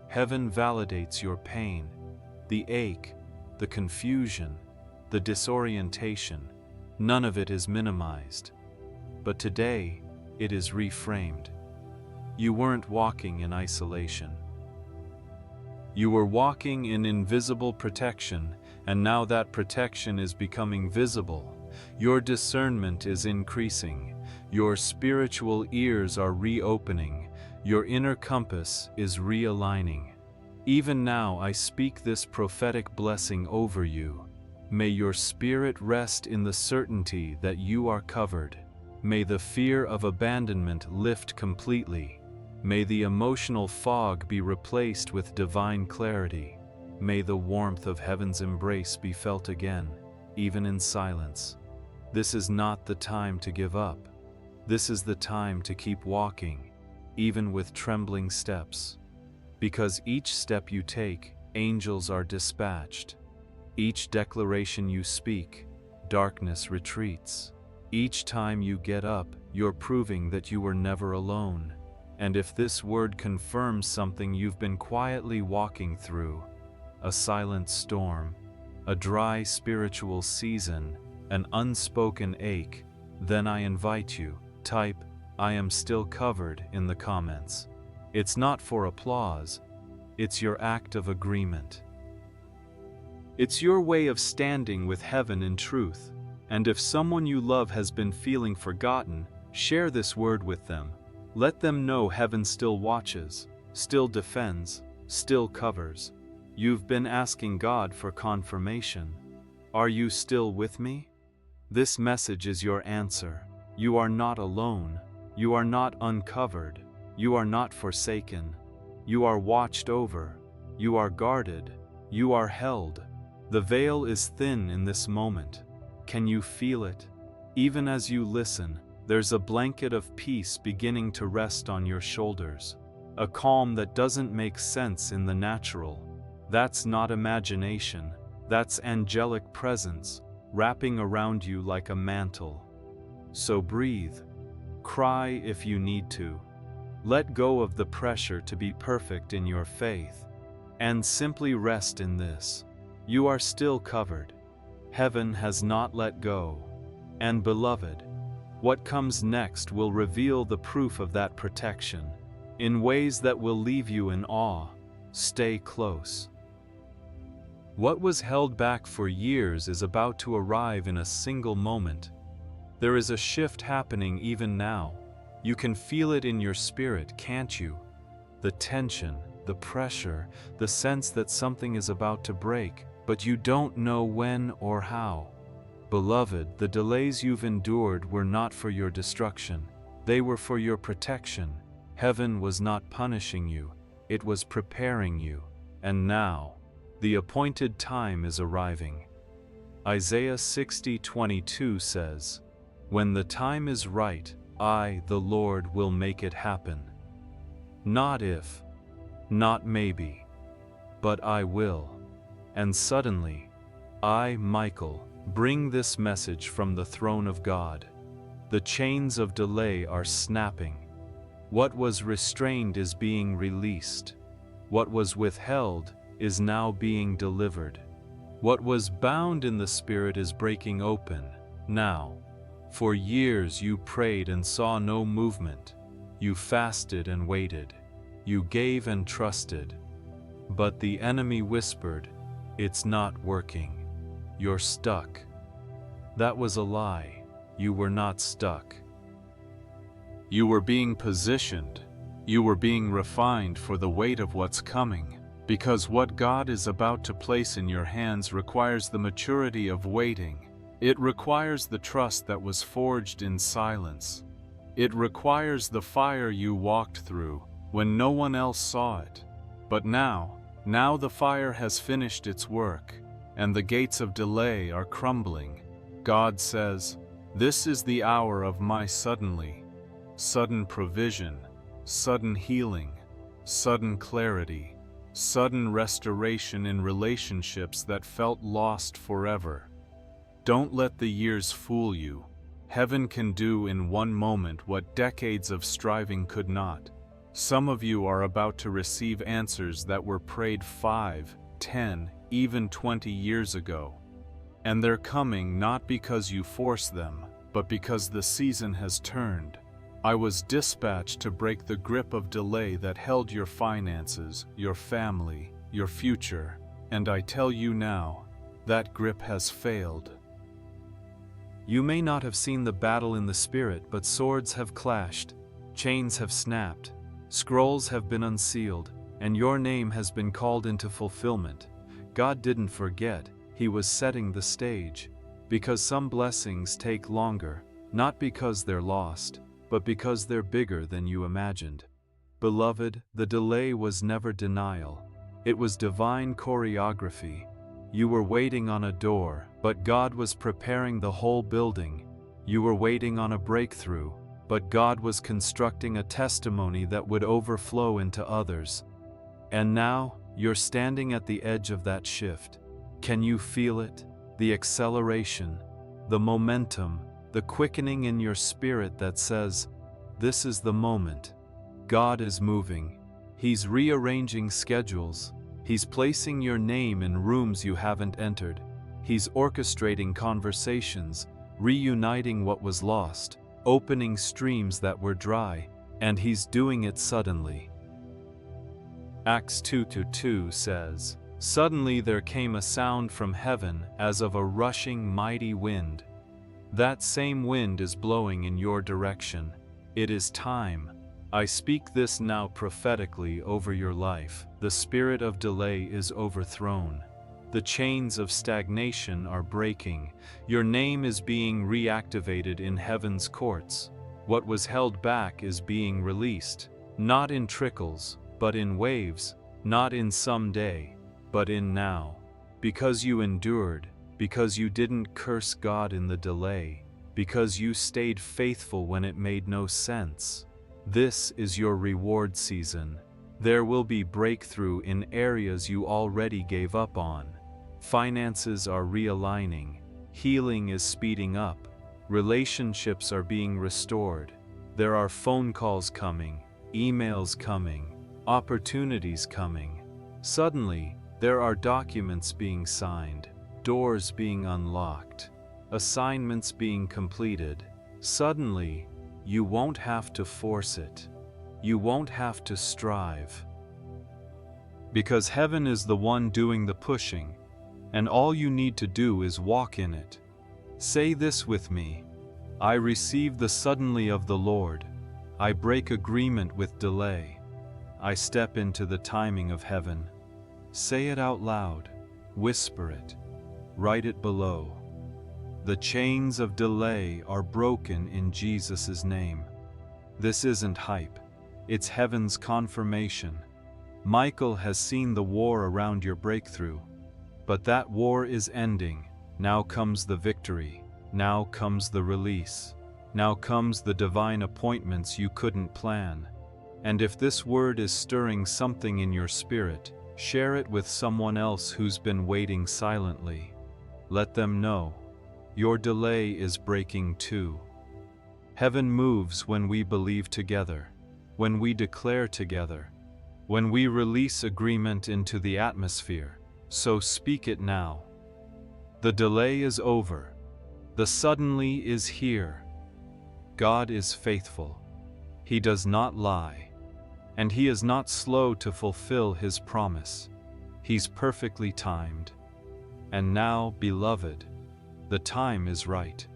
A: heaven validates your pain, the ache, the confusion, the disorientation. None of it is minimized. But today, it is reframed. You weren't walking in isolation. You were walking in invisible protection, and now that protection is becoming visible. Your discernment is increasing. Your spiritual ears are reopening. Your inner compass is realigning. Even now I speak this prophetic blessing over you. May your spirit rest in the certainty that you are covered. May the fear of abandonment lift completely. May the emotional fog be replaced with divine clarity. May the warmth of heaven's embrace be felt again, even in silence. This is not the time to give up. This is the time to keep walking, even with trembling steps. Because each step you take, angels are dispatched. Each declaration you speak, darkness retreats. Each time you get up, you're proving that you were never alone. And if this word confirms something you've been quietly walking through, a silent storm, a dry spiritual season, an unspoken ache, then I invite you, type, "I am still covered" in the comments. It's not for applause, it's your act of agreement. It's your way of standing with heaven in truth. And if someone you love has been feeling forgotten, share this word with them. Let them know heaven still watches, still defends, still covers. You've been asking God for confirmation. Are you still with me? This message is your answer. You are not alone. You are not uncovered. You are not forsaken. You are watched over. You are guarded. You are held. The veil is thin in this moment. Can you feel it? Even as you listen, there's a blanket of peace beginning to rest on your shoulders. A calm that doesn't make sense in the natural. That's not imagination. That's angelic presence, wrapping around you like a mantle. So breathe. Cry if you need to. Let go of the pressure to be perfect in your faith. And simply rest in this. You are still covered. Heaven has not let go. And beloved, what comes next will reveal the proof of that protection, in ways that will leave you in awe. Stay close. What was held back for years is about to arrive in a single moment. There is a shift happening even now. You can feel it in your spirit, can't you? The tension, the pressure, the sense that something is about to break, but you don't know when or how. Beloved, the delays you've endured were not for your destruction. They were for your protection. Heaven was not punishing you. It was preparing you. And now, the appointed time is arriving. Isaiah 60:22 says, "When the time is right, I, the Lord, will make it happen." Not if, not maybe, but I will. And suddenly, I, Michael, bring this message from the throne of God. The chains of delay are snapping. What was restrained is being released. What was withheld is now being delivered. What was bound in the spirit is breaking open, now. For years you prayed and saw no movement. You fasted and waited. You gave and trusted. But the enemy whispered, "It's not working. You're stuck." That was a lie. You were not stuck. You were being positioned. You were being refined for the weight of what's coming. Because what God is about to place in your hands requires the maturity of waiting. It requires the trust that was forged in silence. It requires the fire you walked through when no one else saw it. But now the fire has finished its work, and the gates of delay are crumbling. God says, "This is the hour of my suddenly." Sudden provision, sudden healing, sudden clarity, sudden restoration in relationships that felt lost forever. Don't let the years fool you. Heaven can do in one moment what decades of striving could not. Some of you are about to receive answers that were prayed 5, 10, even 20 years ago. And they're coming not because you forced them, but because the season has turned. I was dispatched to break the grip of delay that held your finances, your family, your future, and I tell you now, that grip has failed. You may not have seen the battle in the spirit, but swords have clashed, chains have snapped, scrolls have been unsealed, and your name has been called into fulfillment. God didn't forget, He was setting the stage. Because some blessings take longer, not because they're lost, but because they're bigger than you imagined. Beloved, the delay was never denial. It was divine choreography. You were waiting on a door, but God was preparing the whole building. You were waiting on a breakthrough, but God was constructing a testimony that would overflow into others. And now, you're standing at the edge of that shift. Can you feel it? The acceleration, the momentum, the quickening in your spirit that says, "This is the moment." God is moving. He's rearranging schedules. He's placing your name in rooms you haven't entered. He's orchestrating conversations, reuniting what was lost, opening streams that were dry, and He's doing it suddenly. Acts 2:2 says, "Suddenly there came a sound from heaven as of a rushing mighty wind." That same wind is blowing in your direction. It is time. I speak this now prophetically over your life. The spirit of delay is overthrown. The chains of stagnation are breaking. Your name is being reactivated in heaven's courts. What was held back is being released. Not in trickles, but in waves, not in someday, but in now. Because you endured, because you didn't curse God in the delay, because you stayed faithful when it made no sense. This is your reward season. There will be breakthrough in areas you already gave up on. Finances are realigning. Healing is speeding up. Relationships are being restored. There are phone calls coming, emails coming, opportunities coming. Suddenly, there are documents being signed, doors being unlocked, assignments being completed. Suddenly, you won't have to force it. You won't have to strive. Because heaven is the one doing the pushing, and all you need to do is walk in it. Say this with me: I receive the suddenly of the Lord. I break agreement with delay. I step into the timing of heaven. Say it out loud. Whisper it. Write it below. The chains of delay are broken in Jesus' name. This isn't hype. It's heaven's confirmation. Michael has seen the war around your breakthrough. But that war is ending. Now comes the victory. Now comes the release. Now comes the divine appointments you couldn't plan. And if this word is stirring something in your spirit, share it with someone else who's been waiting silently. Let them know. Your delay is breaking too. Heaven moves when we believe together, when we declare together, when we release agreement into the atmosphere. So speak it now. The delay is over. The suddenly is here. God is faithful. He does not lie. And He is not slow to fulfill His promise. He's perfectly timed. And now, beloved, the time is right.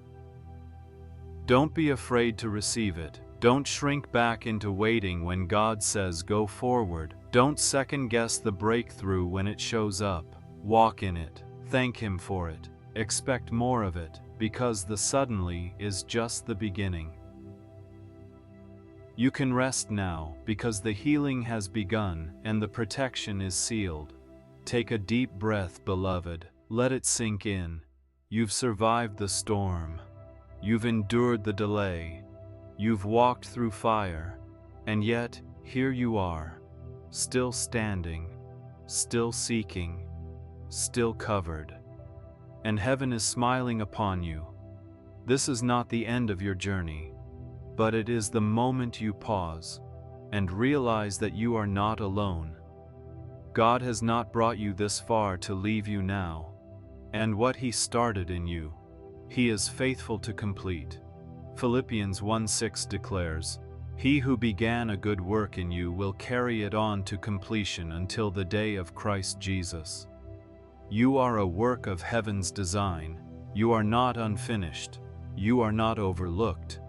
A: Don't be afraid to receive it. Don't shrink back into waiting when God says go forward. Don't second-guess the breakthrough when it shows up. Walk in it. Thank Him for it. Expect more of it, because the suddenly is just the beginning. You can rest now, because the healing has begun and the protection is sealed. Take a deep breath, beloved. Let it sink in. You've survived the storm. You've endured the delay. You've walked through fire. And yet, here you are, still standing, still seeking, still covered. And heaven is smiling upon you. This is not the end of your journey, but it is the moment you pause and realize that you are not alone. God has not brought you this far to leave you now, and what He started in you, He is faithful to complete. Philippians 1:6 declares, He who began a good work in you will carry it on to completion until the day of Christ Jesus. You are a work of heaven's design. You are not unfinished. You are not overlooked.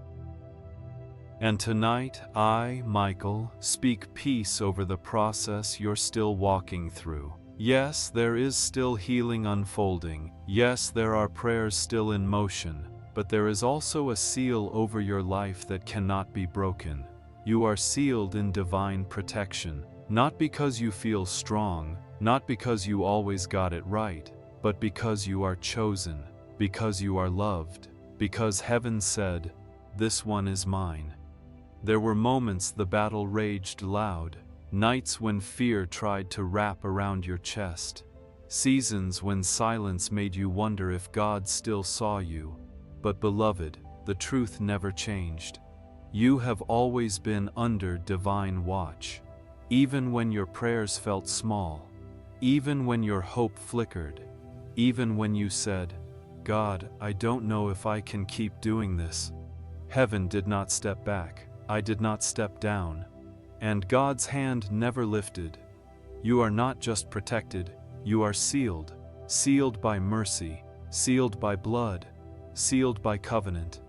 A: And tonight, I, Michael, speak peace over the process you're still walking through. Yes, there is still healing unfolding. Yes, there are prayers still in motion. But there is also a seal over your life that cannot be broken. You are sealed in divine protection, not because you feel strong, not because you always got it right, but because you are chosen, because you are loved, because heaven said, "This one is mine." There were moments the battle raged loud, nights when fear tried to wrap around your chest, seasons when silence made you wonder if God still saw you. But beloved, the truth never changed. You have always been under divine watch. Even when your prayers felt small, even when your hope flickered, even when you said, "God, I don't know if I can keep doing this." Heaven did not step back. I did not step down. And God's hand never lifted. You are not just protected, you are sealed. Sealed by mercy, sealed by blood, sealed by covenant.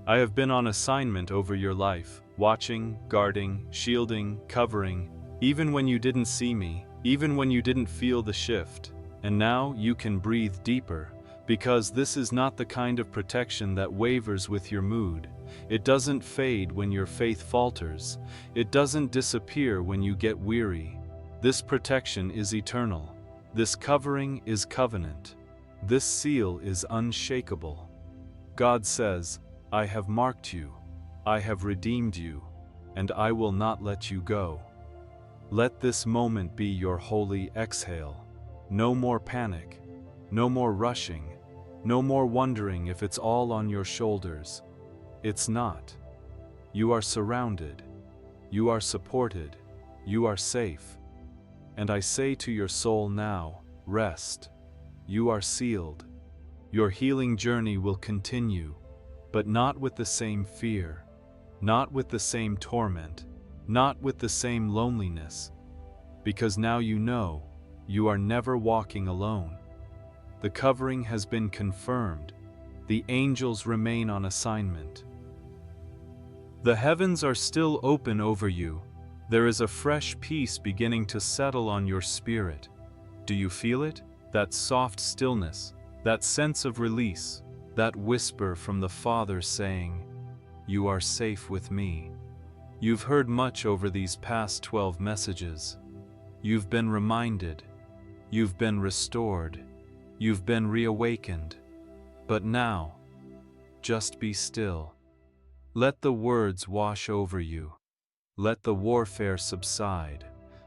A: I have been on assignment over your life, watching, guarding, shielding, covering, even when you didn't see me, even when you didn't feel the shift. And now you can breathe deeper, because this is not the kind of protection that wavers with your mood. It doesn't fade when your faith falters. It doesn't disappear when you get weary. This protection is eternal. This covering is covenant. This seal is unshakable. God says, I have marked you, I have redeemed you, and I will not let you go. Let this moment be your holy exhale. No more panic, no more rushing, no more wondering if it's all on your shoulders. It's not. You are surrounded, you are supported, you are safe. And I say to your soul now, rest. You are sealed. Your healing journey will continue, but not with the same fear, not with the same torment, not with the same loneliness, because now you know you are never walking alone. The covering has been confirmed. The angels remain on assignment. The heavens are still open over you. There is a fresh peace beginning to settle on your spirit. Do you feel it? That soft stillness, that sense of release, that whisper from the Father saying, "You are safe with me." You've heard much over these past 12 messages. You've been reminded. You've been restored. You've been reawakened. But now, just be still. Let the words wash over you. Let the warfare subside.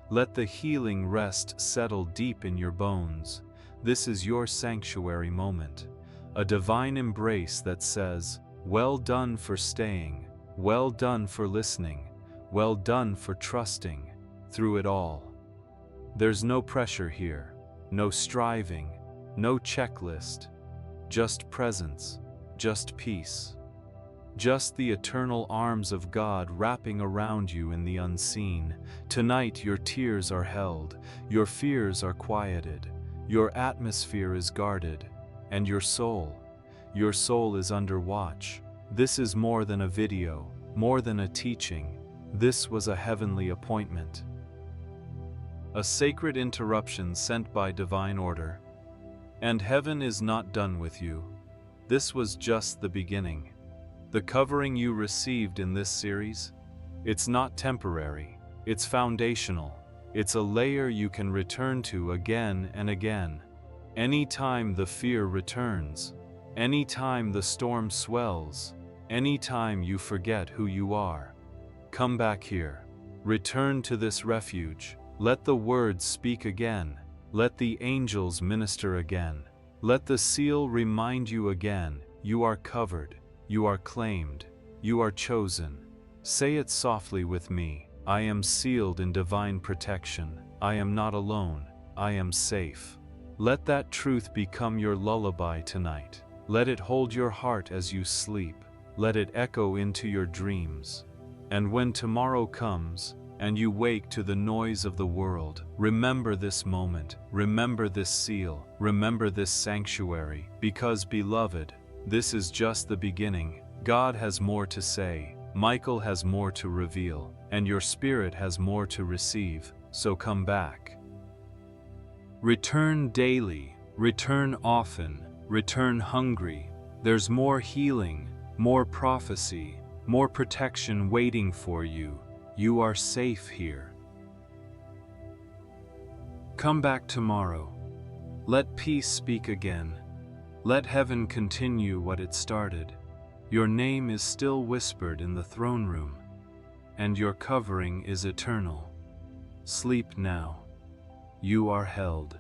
A: Let the healing rest settle deep in your bones. This is your sanctuary moment. A divine embrace that says, well done for staying, well done for listening, well done for trusting through it all. There's no pressure here, no striving, no checklist, just presence, just peace. Just the eternal arms of God wrapping around you in the unseen. Tonight your tears are held, your fears are quieted, your atmosphere is guarded, and your soul is under watch. This is more than a video, more than a teaching. This was a heavenly appointment. A sacred interruption sent by divine order. And heaven is not done with you. This was just the beginning. The covering you received in this series, it's not temporary, it's foundational. It's a layer you can return to again and again. Anytime the fear returns, anytime the storm swells, anytime you forget who you are, come back here. Return to this refuge. Let the words speak again. Let the angels minister again. Let the seal remind you again, you are covered. You are claimed. You are chosen. Say it softly with me. I am sealed in divine protection. I am not alone. I am safe. Let that truth become your lullaby tonight. Let it hold your heart as you sleep. Let it echo into your dreams. And when tomorrow comes, and you wake to the noise of the world, remember this moment. Remember this seal. Remember this sanctuary. Because, beloved, this is just the beginning. God has more to say, Michael has more to reveal, and your spirit has more to receive, so come back. Return daily, return often, return hungry. There's more healing, more prophecy, more protection waiting for you. You are safe here. Come back tomorrow. Let peace speak again. Let heaven continue what it started. Your name is still whispered in the throne room, and your covering is eternal. Sleep now. You are held.